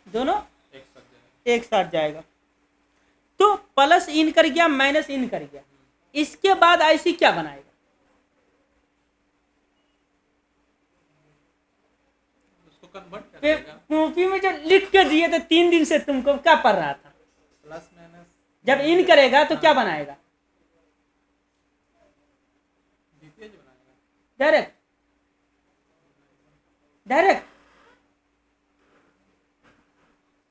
दोनों एक साथ जाएगा। तो प्लस इन कर गया, माइनस इन कर गया, इसके बाद आईसी क्या बनाएगा, कॉपी में जो लिख के दिए थे 3 दिन से तुमको क्या पढ़ रहा था, प्लस माइनस जब इन करेगा तो क्या बनाएगा, डायरेक्ट डायरेक्ट,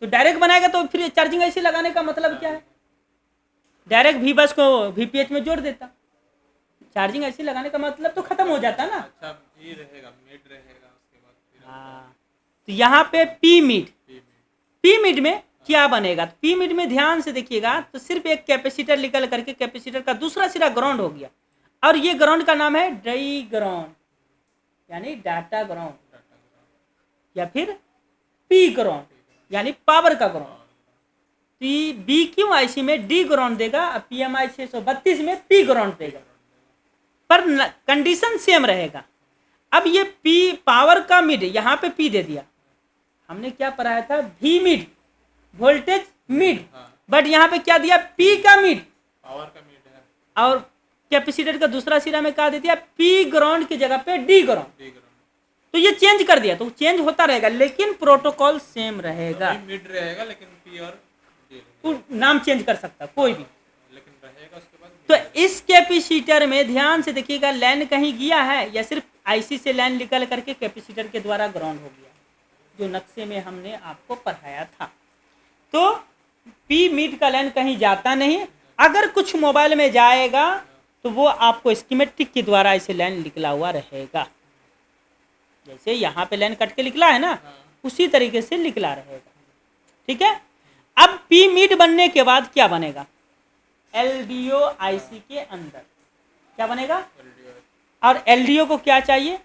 तो डायरेक्ट बनाएगा। तो फिर चार्जिंग ऐसे लगाने का मतलब क्या है, डायरेक्ट V बस को VPH में जोड़ देता, चार्जिंग ऐसे लगाने का मतलब तो खत्म हो जाता ना। अच्छा ये रहेगा, मिड रहेगा, उसके बाद फिर हाँ, तो यहाँ पे पी मिड में क्या बनेगा, तो पी मिड में ध्यान से देखिएगा, तो सिर्फ एक कैपेसिटर निकल करके कैपेसिटर का दूसरा सिरा ग्राउंड हो गया और ये ग्राउंड का नाम है ड्राई ग्राउंड यानी डाटा ग्राउंड, या फिर पी ग्राउंड यानी पावर का ग्राउंड। तो ये बी क्यों आईसी में डी ग्राउंड देगा, PMI 632 में पी ग्राउंड देगा, पर कंडीशन सेम रहेगा। अब ये पी पावर का मिड यहाँ पे पी दे दिया, हमने क्या पढ़ाया था, भी मिड वोल्टेज मिड, बट यहाँ पे क्या दिया, पी का मिड, पावर का मीड है और कैपेसिटर का दूसरा सिरा में क्या दे दिया, पी ग्राउंड की जगह पे डी ग्राउंड। तो ये चेंज कर दिया, तो चेंज होता रहेगा लेकिन प्रोटोकॉल सेम रहेगा, मिड रहेगा लेकिन पी और डी तो नाम चेंज कर सकता कोई भी। लेकिन रहेगा उसके बाद तो इस कैपेसिटर में ध्यान से देखिएगा, लाइन कहीं गया है या सिर्फ आईसी से लाइन निकल करके कैपेसिटर के द्वारा ग्राउंड हो गया, जो नक्शे में हमने आपको पढ़ाया था। तो पी मिड का लाइन कहीं जाता नहीं, अगर कुछ मोबाइल में जाएगा तो वो आपको स्कीमेटिक के द्वारा इसे लाइन निकला हुआ रहेगा, जैसे यहाँ पे लाइन कट के निकला है ना, उसी तरीके से निकला रहेगा। ठीक है, अब पी मिड बनने के बाद क्या बनेगा, LDO आईसी के अंदर क्या बनेगा, और LDO को क्या चाहिए,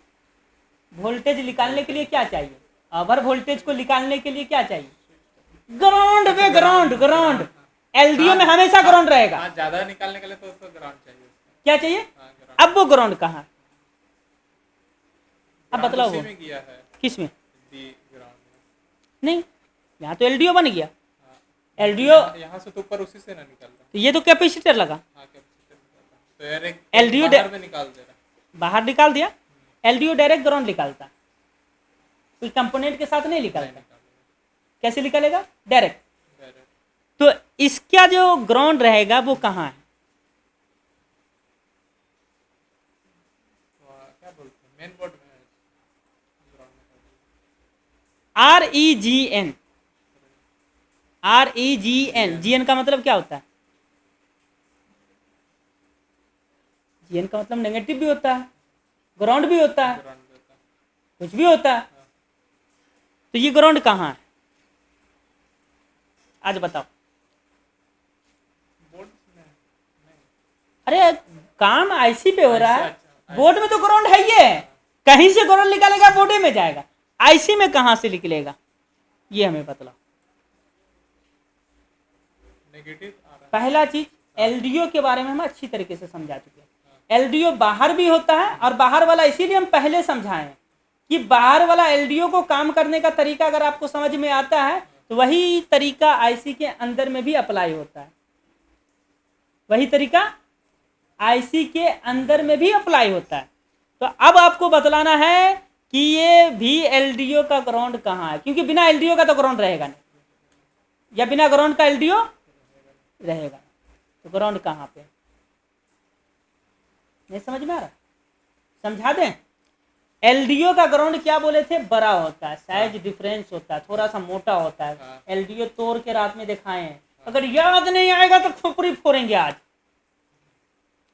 वोल्टेज निकालने के लिए क्या चाहिए, ओवर वोल्टेज को निकालने के लिए क्या चाहिए, ग्राउंड पे ग्राउंड LDO में हमेशा ग्राउंड रहेगा। ज्यादा निकालने के लिए तो उसको ग्राउंड चाहिए, क्या चाहिए, ground। अब वो ग्राउंड कहाँ, अब बतलाओ वो में किया है किस में, डी ग्राउंड नहीं यहाँ तो LDO बन गया, LDO यहाँ से तो ऊपर उसी से ना निकल रहा, तो ये तो कैपेसिटर लगा, कैपेसिटर निकल रहा, तो यार एक LDO बाहर में निकाल दे रहा, बाहर निकाल दिया, LDO डायरेक्ट ग्राउंड निकालता, कोई कंपोनेंट के साथ नहीं निकालता, कैसे निकलेगा, डायरेक्ट। तो इसका जो ग्राउंड रहेगा वो कहाँ है, क्या बोलते हैं मेन बोर्ड में REGN, GN का मतलब क्या होता है, GN का मतलब नेगेटिव भी होता है, ग्राउंड भी होता है, कुछ भी होता है। तो ये ग्राउंड कहाँ है, आज बताओ, बोर्ड में अरे काम आईसी पे हो रहा है, अच्छा, बोर्ड में तो ग्राउंड है, ये कहीं से ग्राउंड निकालेगा बोर्ड में जाएगा, आईसी में कहाँ से निकलेगा, ये हमें बतलाओ। नेगेटिव आ रहा पहला चीज LDO के बारे में हम अच्छी तरीके से समझा चुके हैं, LDO बाहर भी होता है, और बाहर वाला इसीलिए हम पहले समझाए हैं कि बाहर वाला LDO को काम करने का तरीका अगर आपको समझ में आता है तो वही तरीका आईसी के अंदर में भी अप्लाई होता है, वही तरीका आईसी के अंदर में भी अप्लाई होता है। तो अब आपको बतलाना है कि ये भी LDO का ग्राउंड कहाँ है, क्योंकि बिना LDO का तो ग्राउंड रहेगा नहीं, या बिना ग्राउंड का LDO रहेगा, तो ग्राउंड कहाँ पे, नहीं समझ में आ रहा, समझा दें। LDO का ग्राउंड क्या बोले थे, बड़ा होता है, साइज डिफरेंस होता है, थोड़ा सा मोटा होता है, LDO तोड़ के रात में दिखाए हैं, अगर याद नहीं आएगा तो खोपड़ी फोड़ेंगे आज।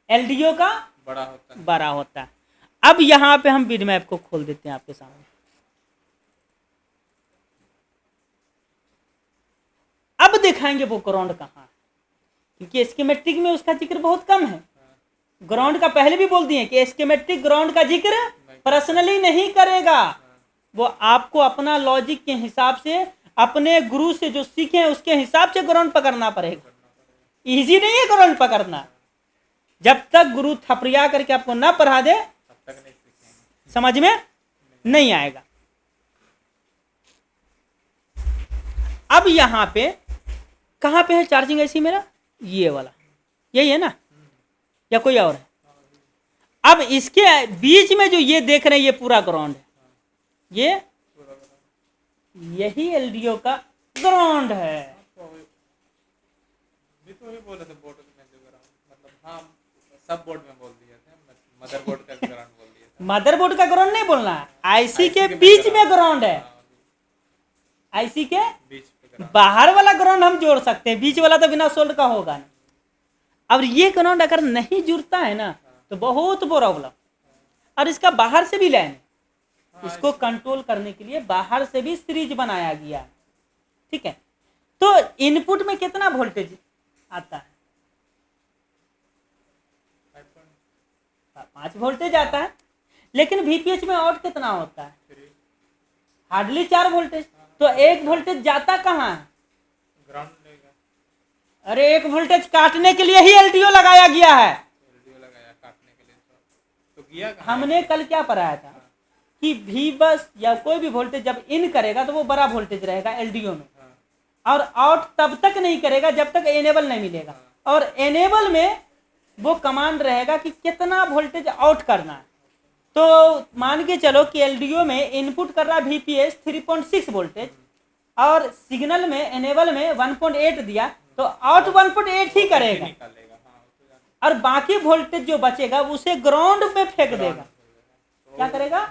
LDO का बड़ा होता है। अब यहाँ पे हम बिट मैप को खोल देते हैं आपके सामने, अब दिखाएंगे वो ग्राउंड कहाँ है, क्योंकि स्कीमेटिक में उसका जिक्र बहुत कम है। ग्राउंड का पहले भी बोल दिए कि स्कीमेटिक ग्राउंड का जिक्र पर्सनली नहीं करेगा, वो आपको अपना लॉजिक के हिसाब से, अपने गुरु से जो सीखे हैं उसके हिसाब से ग्राउंड पकड़ना पड़ेगा। इजी नहीं है ग्राउंड पकड़ना, जब तक गुरु थपड़िया करके आपको ना पढ़ा दे तब तक समझ में नहीं आएगा। अब यहाँ पे कहाँ पे है चार्जिंग ऐसी मेरा, ये वाला यही है ना, या कोई और है। अब इसके बीच में जो ये देख रहे हैं ये पूरा ग्राउंड है, ये यही LDO का ग्राउंड है। तो ही बोले थे बोर्ड में जो ग्राउंड, मतलब हाँ सब बोर्ड में बोल दिए थे, मदरबोर्ड का ग्राउंड बोल दिया था। मदरबोर्ड का ग्राउंड नहीं बोलना है, आईसी के बीच में ग्राउंड है, आईसी के बीच पे बाहर वाला ग्राउंड हम जोड़ सकते हैं, बीच वाला तो बिना सोल्ड का होगा नहीं। अब ये ग्राउंड अगर नहीं जुड़ता है ना तो बहुत प्रॉब्लम, और इसका बाहर से भी लाइन है, इसको कंट्रोल करने के लिए बाहर से भी सीरीज बनाया गया है। ठीक है, तो इनपुट में कितना वोल्टेज आता है, 5 वोल्टेज आता है, लेकिन वीपीएच में आउट कितना होता है? Hardly 4 voltage. तो 1 वोल्टेज जाता कहाँ है? ग्राउंड लेगा, अरे 1 वोल्टेज काटने के लिए ही एलडीओ लगाया गया है। एलडीओ लगाया काटने के लिए, तो गया कहाँ? हमने कल क्या पढ़ाया था कि वी बस या कोई भी वोल्टेज जब इन करेगा तो वो बड़ा वोल्टेज रहेगा एलडीओ में, और आउट तब तक नहीं करेगा जब तक एनेबल नहीं मिलेगा, और एनेबल में वो कमांड रहेगा कि कितना वोल्टेज आउट करना है। तो मान के चलो कि एलडीओ में इनपुट कर रहा है वीपीएस 3.6 वोल्टेज, और सिग्नल में एनेबल में 1.8 दिया, तो आउट 1.8 ही करेगा, और बाकी वोल्टेज जो बचेगा उसे ग्राउंड में फेंक देगा। क्या करेगा?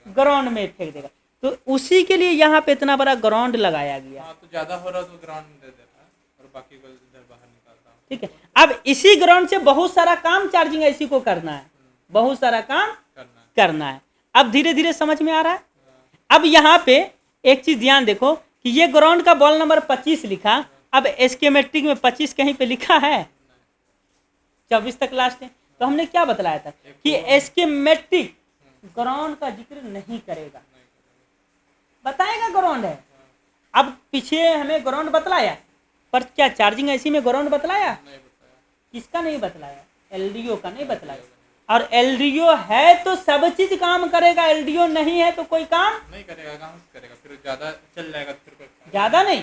ग्राउंड में फेंक देगा। तो उसी के लिए यहाँ पे इतना बड़ा ग्राउंड लगाया गया। हाँ, तो ज्यादा हो रहा तो ग्राउंड में दे देता है और बाकी को इधर बाहर निकालता हूँ। ठीक है, अब इसी ग्राउंड से बहुत सारा काम चार्जिंग ऐसी को करना है, बहुत सारा काम करना है। अब धीरे धीरे समझ में आ रहा है। अब यहाँ पे एक चीज ध्यान देखो कि ये ग्राउंड का बॉल नंबर 25 लिखा, अब स्कीमेटिक में 25 कहीं पे लिखा है? 24 तक लास्ट है। तो हमने क्या बतलाया था कि स्कीमेटिक ग्राउंड का जिक्र नहीं करेगा, बताएगा ग्राउंड है। अब पीछे हमें ग्राउंड बतलाया, पर क्या चार्जिंग ऐसी में ग्राउंड बतलाया? किसका नहीं बतलाया? एलडीओ का नहीं बतलाया। और एलडीओ है तो सब चीज काम करेगा, एलडीओ नहीं है तो कोई काम नहीं करेगा। कहाँ से करेगा? फिर ज्यादा चल जाएगा, फिर कोई ज्यादा नहीं,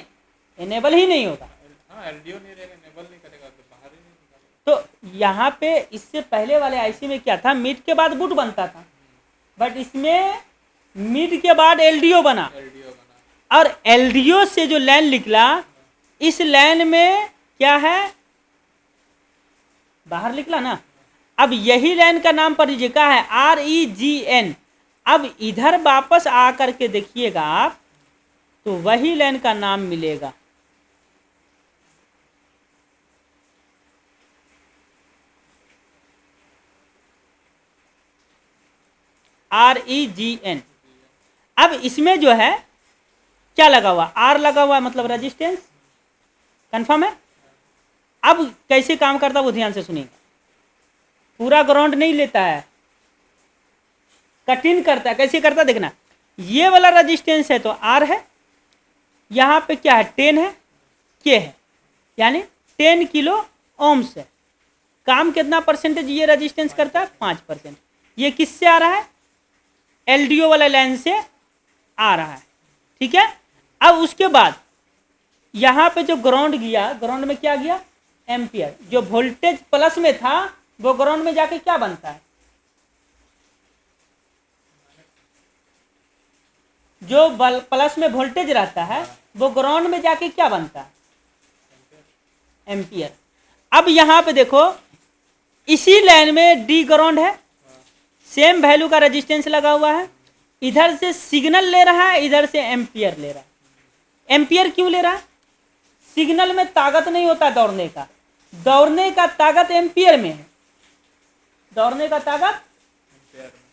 एनेबल ही नहीं होगा। हाँ, एलडीओ नहीं रहेगा, एनेबल नहीं करेगा तो बाहर ही नहीं निकालेगा। तो यहाँ पे इससे पहले वाले आईसी में क्या था, मिड के बाद बूट बनता था, बट इसमें मिड के बाद एलडीओ बना, और एलडीओ से जो लाइन निकला, इस लाइन में क्या है? बाहर निकला ना। अब यही लाइन का नाम पर लीजिए, क्या है? REGN। अब इधर वापस आकर के देखिएगा आप, तो वही लाइन का नाम मिलेगा REGN। अब इसमें जो है क्या लगा हुआ? R लगा हुआ, मतलब रेजिस्टेंस। कंफर्म है? अब कैसे काम करता है वो ध्यान से सुनिए। पूरा ग्राउंड नहीं लेता है, कटिंग करता है। कैसे करता है देखना, ये वाला रेजिस्टेंस है तो R है, यहाँ पे क्या है? 10 है, K है, यानी 10 किलो ओम्स है। काम कितना परसेंटेज ये रेजिस्टेंस करता है? 5%। ये किससे आ रहा है? एलडीओ वाला लाइन से आ रहा है। ठीक है। अब उसके बाद यहाँ पे जो ग्राउंड गया, ग्राउंड में क्या गया? एम्पियर। जो वोल्टेज प्लस में था वो ग्राउंड में जाके क्या बनता है? जो प्लस में वोल्टेज रहता है वो ग्राउंड में जाके क्या बनता है? एम्पियर। अब यहाँ पे देखो, इसी लाइन में डी ग्राउंड है, सेम वैल्यू का रेजिस्टेंस लगा हुआ है, इधर से सिग्नल ले रहा है, इधर से एम्पियर ले रहा है। एम्पियर क्यों ले रहा है? सिग्नल में ताकत नहीं होता दौड़ने का, दौड़ने का ताकत एम्पियर में है, दौड़ने का ताकत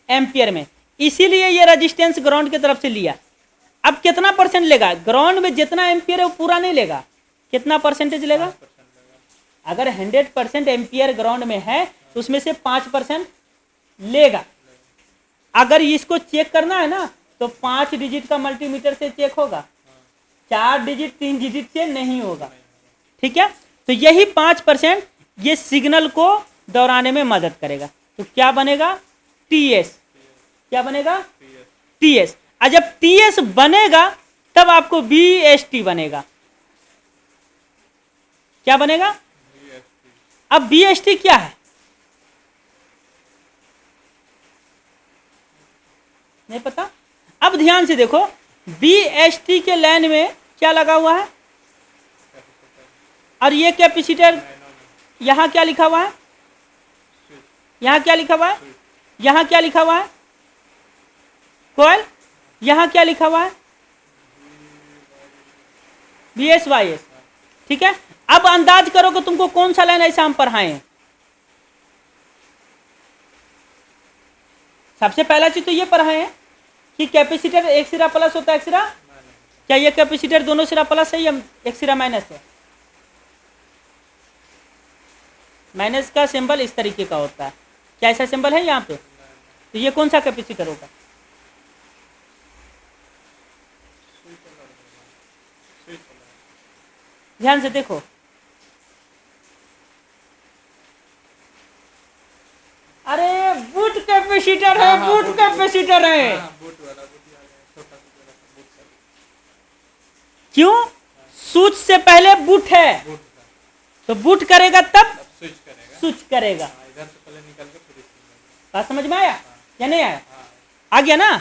एम्पियर में, इसीलिए ये रेजिस्टेंस ग्राउंड की तरफ से लिया। अब कितना परसेंट लेगा? ग्राउंड में जितना एम्पियर है वो पूरा नहीं लेगा, कितना परसेंटेज लेगा? अगर 100% एम्पियर ग्राउंड में है तो उसमें से 5% लेगा। अगर इसको चेक करना है ना तो 5 डिजिट का मल्टीमीटर से चेक होगा, 4 डिजिट 3 डिजिट से नहीं होगा। ठीक है। तो यही 5% ये सिग्नल को दोहराने में मदद करेगा। तो क्या बनेगा? टीएस। क्या बनेगा? टीएस। और जब टीएस बनेगा तब आपको बीएसटी बनेगा। क्या बनेगा? अब बीएसटी क्या है? नहीं पता? अब ध्यान से देखो, बीएसटी के लाइन में क्या लगा हुआ है? और ये कैपेसिटर, यहां क्या लिखा हुआ है? यहां क्या लिखा हुआ है? यहां क्या लिखा हुआ है? कॉइल। यहां क्या लिखा हुआ है? BSYS। ठीक है। अब अंदाज करो कि तुमको कौन सा लाइन ऐसा हम पढ़ाए हैं। सबसे पहला चीज तो ये पढ़ाए हैं कि कैपेसिटर एक सिरा प्लस होता है, एक सिरा, क्या ये कैपेसिटर दोनों सिरा प्लस है या एक सिरा माइनस है? माइनस का सिंबल इस तरीके का होता है। क्या ऐसा सिंबल है यहाँ पे? तो ये कौन सा कैपेसिटर होगा? ध्यान से देखो, अरे बूट कैपेसिटर है, बूट कैपेसिटर है। क्यों? स्विच से पहले बूट है, तो बूट करेगा तब स्विच करेगा। इधर से पहले निकल के फिर बात समझ में आया या नहीं आया? आ गया ना?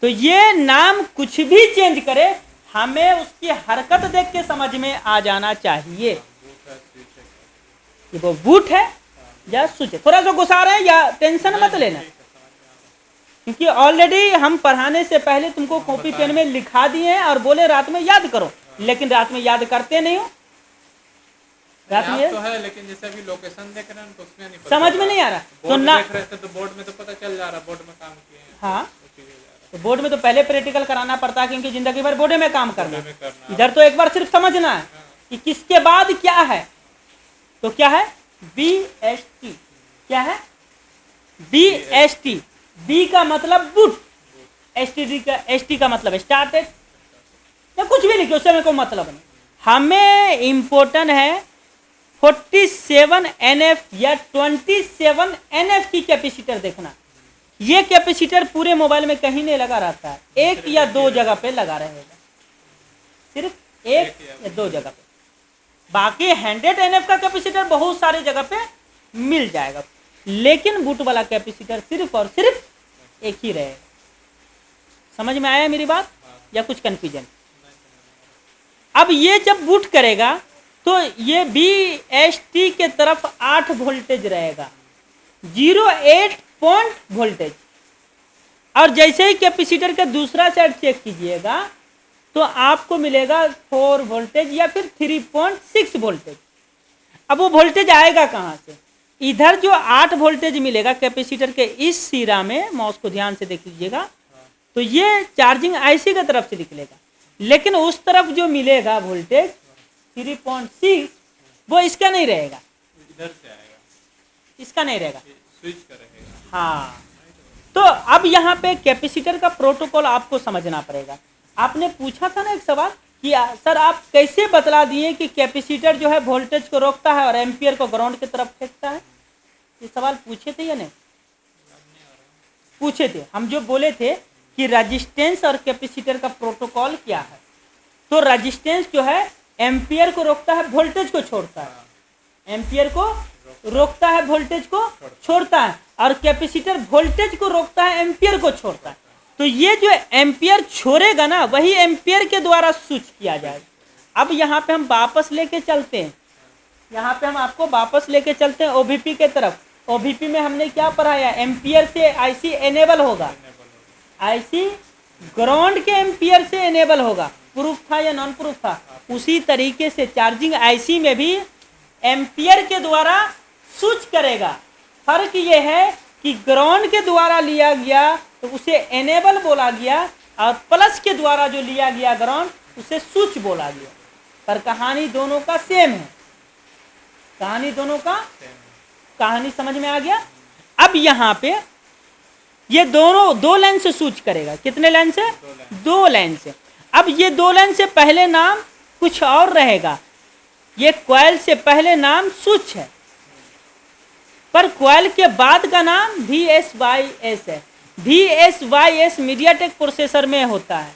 तो ये नाम कुछ भी चेंज करे, हमें उसकी हरकत देख के समझ में आ जाना चाहिए कि वो बूट है या स्विच है। थोड़ा सा गुस्सा रहे हैं या टेंशन मत लेना, क्योंकि ऑलरेडी हम पढ़ाने से पहले तुमको कॉपी पेन में लिखा दिए हैं और बोले रात में याद करो, लेकिन रात में याद करते नहीं हो। रात में तो है, लेकिन जैसे अभी लोकेशन देख रहे हैं तो उसमें नहीं समझ में नहीं आ रहा, तो ना देख रहे थे तो बोर्ड में तो पता चल जा रहा, बोर्ड में काम किए हैं। हाँ, तो बोर्ड में तो पहले प्रैक्टिकल कराना पड़ता है, क्योंकि जिंदगी भर बोर्ड में काम करना है। इधर तो एक बार सिर्फ समझना है कि किसके बाद क्या है। तो क्या है? BST। क्या है? BST। B का मतलब बूट, ST का मतलब स्टार्टेड, या कुछ भी लिखिए, उससे मेरे को मतलब नहीं। हमें इम्पोर्टेंट है 47 NF या 27 NF की कैपेसिटर देखना। ये कैपेसिटर पूरे मोबाइल में कहीं नहीं लगा रहता है, एक या दो जगह पे लगा रहेगा, सिर्फ एक या दो जगह पे। बाकी 100 NF का कैपेसिटर बहुत सारे जगह पे मिल जाएगा, लेकिन बूट वाला कैपेसिटर सिर्फ और सिर्फ एक ही रहेगा। समझ में आया मेरी बात या कुछ कंफ्यूजन? अब ये जब बूट करेगा तो ये BST के तरफ 8 वोल्टेज रहेगा, 08 पॉइंट वोल्टेज। और जैसे ही कैपेसिटर का दूसरा साइड चेक कीजिएगा तो आपको मिलेगा 4 वोल्टेज या फिर 3.6 वोल्टेज। अब वो वोल्टेज आएगा कहाँ से? इधर जो 8 वोल्टेज मिलेगा कैपेसिटर के इस सिरा में, माउस को ध्यान से देख लीजिएगा, तो ये चार्जिंग IC की तरफ से निकलेगा, लेकिन उस तरफ जो मिलेगा वोल्टेज 3.6 वो इसका नहीं रहेगा, इधर से आएगा, इसका नहीं रहेगा, स्विच करेगा। हाँ, तो अब यहाँ पे कैपेसिटर का प्रोटोकॉल आपको समझना पड़ेगा। आपने पूछा था ना एक सवाल कि सर आप कैसे बतला दिए कि कैपेसिटर जो है वोल्टेज को रोकता है और एम्पियर को ग्राउंड की तरफ फेंकता है? ये सवाल पूछे थे या नहीं? पूछे थे। हम जो बोले थे कि रेजिस्टेंस और कैपेसिटर का प्रोटोकॉल क्या है, तो रेजिस्टेंस जो है एम्पियर को रोकता है, वोल्टेज को छोड़ता है। एम्पियर को रोकता है, वोल्टेज को छोड़ता है, और कैपेसिटर वोल्टेज को रोकता है, एम्पियर को छोड़ता है। तो ये जो एम्पियर छोड़ेगा ना, वही एम्पियर के द्वारा स्विच किया जाएगा। अब यहाँ पे हम वापस लेके चलते हैं, यहाँ पे हम आपको वापस लेके चलते हैं OVP के तरफ। OVP में हमने क्या पढ़ाया? एम्पियर से IC एनेबल होगा, IC ग्राउंड के एम्पियर से एनेबल होगा। प्रूफ था या नॉन प्रूफ था? उसी तरीके से चार्जिंग IC में भी एम्पियर के द्वारा स्विच करेगा। फर्क ये है कि ग्राउंड के द्वारा लिया गया तो उसे एनेबल बोला गया, और प्लस के द्वारा जो लिया गया ग्राउंड उसे स्विच बोला गया। पर कहानी दोनों का सेम है, कहानी दोनों का कहानी समझ में आ गया? अब यहाँ पे ये दोनों 2 लाइन से स्विच करेगा। कितने लाइन से? 2 लाइन से। अब ये 2 लाइन से पहले नाम कुछ और रहेगा, ये कॉइल से पहले नाम स्विच है, पर कॉइल के बाद का नाम VSYS है। VSYS मीडियाटेक प्रोसेसर में होता है,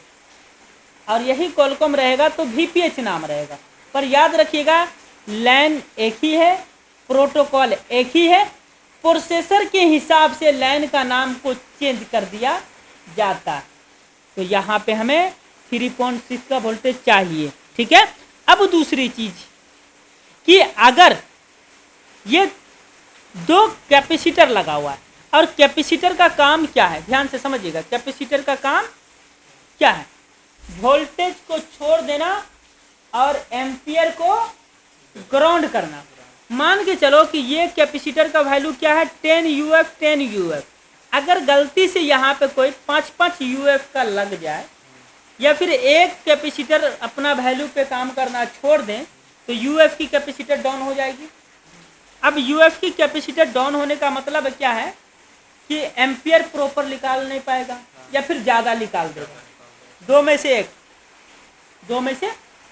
और यही क्वालकॉम रहेगा तो VPH नाम रहेगा। पर याद रखिएगा, लैन एक ही है, प्रोटोकॉल एक ही है, प्रोसेसर के हिसाब से लैन का नाम को चेंज कर दिया जाता है। तो यहाँ पे हमें 3.6 का वोल्टेज चाहिए, ठीक है। अब दूसरी चीज कि अगर ये 2 कैपेसिटर लगा हुआ है, और कैपेसिटर का काम क्या है, ध्यान से समझिएगा। कैपेसिटर का काम क्या है? वोल्टेज को छोड़ देना और एम्पियर को ग्राउंड करना। मान के चलो कि ये कैपेसिटर का वैल्यू क्या है? 10 UF 10 UF। अगर गलती से यहाँ पे कोई 5 UF का लग जाए, या फिर एक कैपेसिटर अपना वैल्यू पे काम करना छोड़ दें, तो UF की कैपेसिटर डाउन हो जाएगी। अब UF की कैपेसिटर डाउन होने का मतलब क्या है कि एम्पियर प्रॉपर निकाल नहीं पाएगा या फिर ज़्यादा निकाल देगा, दो में से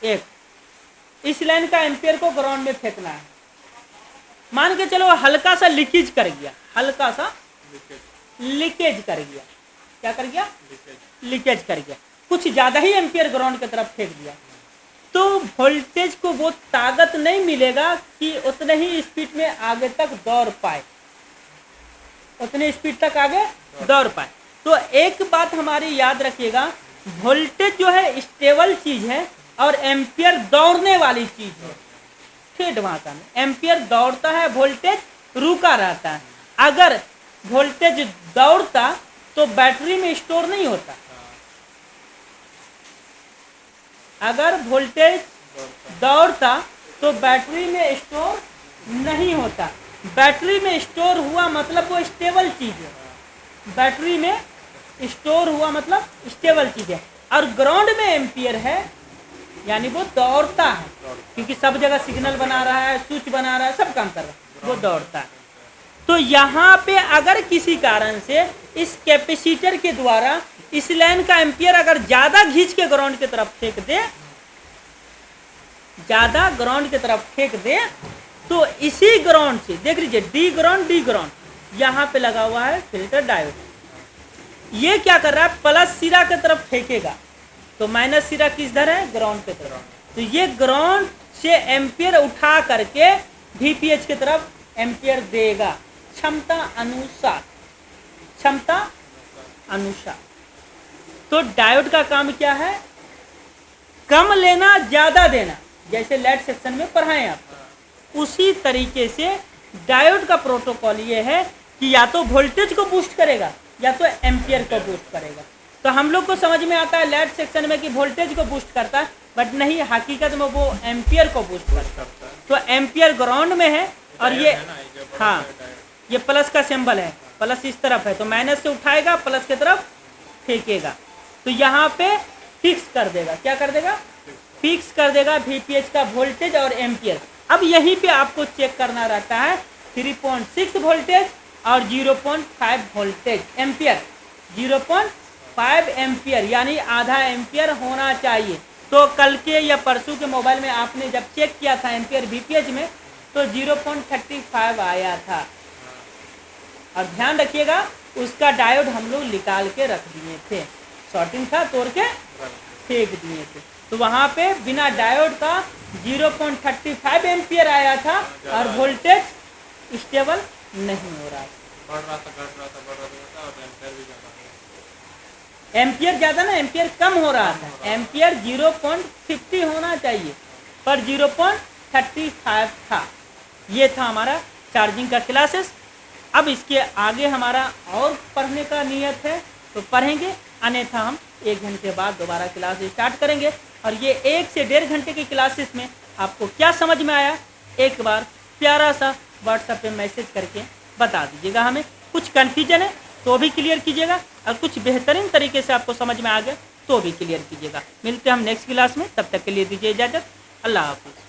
एक। इस लाइन का एम्पियर को ग्राउंड में फेंकना है। मान के चलो हल्का सा लीकेज कर गया, लीकेज कर गया, क्या कर गया? लीकेज कर गया, कुछ ज़्यादा ही एम्पियर ग्राउंड की तरफ फेंक दिया, तो वोल्टेज को वो ताकत नहीं मिलेगा कि उतने ही स्पीड में आगे तक दौड़ पाए, उतने स्पीड तक आगे दौड़ पाए। तो एक बात हमारी याद रखिएगा, वोल्टेज जो है स्टेबल चीज है और एम्पियर दौड़ने वाली चीज है। ठेठ भाषा में एम्पियर दौड़ता है, वोल्टेज रुका रहता है। अगर वोल्टेज दौड़ता तो बैटरी में स्टोर नहीं होता, अगर वोल्टेज दौड़ता तो बैटरी में स्टोर नहीं होता। बैटरी में स्टोर हुआ मतलब वो स्टेबल चीज है, बैटरी में स्टोर हुआ मतलब स्टेबल चीज है। और ग्राउंड में एम्पियर है यानी वो दौड़ता है, क्योंकि सब जगह सिग्नल बना रहा है, स्विच बना रहा है, सब काम कर रहा है, वो दौड़ता है। तो यहाँ पे अगर किसी कारण से इस कैपेसिटर के द्वारा इस लाइन का एम्पियर अगर ज़्यादा खींच के ग्राउंड की तरफ फेंक दे, ज़्यादा ग्राउंड की तरफ फेंक दे, तो इसी ग्राउंड से देख लीजिए डी ग्राउंड यहाँ पे लगा हुआ है फिल्टर डायोड। ये क्या कर रहा है? प्लस सिरा की तरफ फेंकेगा तो माइनस सिरा किस धर है? ग्राउंड की तरफ। तो ये ग्राउंड से एम्पियर उठा करके VPH की तरफ एम्पियर देगा क्षमता अनुसार। तो डायोड का काम क्या है? कम लेना ज्यादा देना, जैसे लेड सेक्शन में पढ़ाएं आप, उसी तरीके से डायोड का प्रोटोकॉल ये है कि या तो वोल्टेज को बूस्ट करेगा या तो एम्पियर को बूस्ट करेगा। तो हम लोग को समझ में आता है लेड सेक्शन में कि वोल्टेज को बूस्ट करता है, बट नहीं, हकीकत में वो एम्पियर को बूस्ट करता है। तो एम्पियर ग्राउंड में है और ये हाँ ये प्लस का सिंबल है, प्लस इस तरफ है तो माइनस से उठाएगा प्लस की तरफ फेंकेगा। तो यहाँ पे फिक्स कर देगा, क्या कर देगा? फिक्स कर देगा VPH का वोल्टेज और एम्पियर। अब यहीं पे आपको चेक करना रहता है 3.6 वोल्टेज और 0.5 वोल्टेज एम्पियर, 0.5 एम्पियर यानी आधा एम्पियर होना चाहिए। तो कल के या परसों के मोबाइल में आपने जब चेक किया था एम्पियर VPH में तो 0.35 आया था। और ध्यान रखिएगा उसका डायोड हम लोग निकाल के रख दिए थे, शॉर्टिंग था, तोड़ के फेंक दिए थे। तो वहाँ पे बिना डायोड का 0.35 एम्पियर आया था और वोल्टेज स्टेबल नहीं हो रहा था, बढ़ रहा था और एम्पियर भी ज़्यादा, एम्पियर ज़्यादा ना एम्पियर कम हो रहा था। एम्पियर 0.50 होना चाहिए पर 0.35 था। ये था हमारा चार्जिंग का क्लासेस। अब इसके आगे हमारा और पढ़ने का नियत है तो पढ़ेंगे, अन्यथा हम 1 घंटे बाद दोबारा क्लास स्टार्ट करेंगे। और ये 1 से 1.5 घंटे की क्लासेस में आपको क्या समझ में आया एक बार प्यारा सा व्हाट्सएप पे मैसेज करके बता दीजिएगा। हमें कुछ कन्फ्यूजन है तो भी क्लियर कीजिएगा और कुछ बेहतरीन तरीके से आपको समझ में आ गया तो भी क्लियर कीजिएगा। मिलते हैं हम नेक्स्ट क्लास में, तब तक के लिए दीजिए इजाज़त। अल्लाह हाफिज़।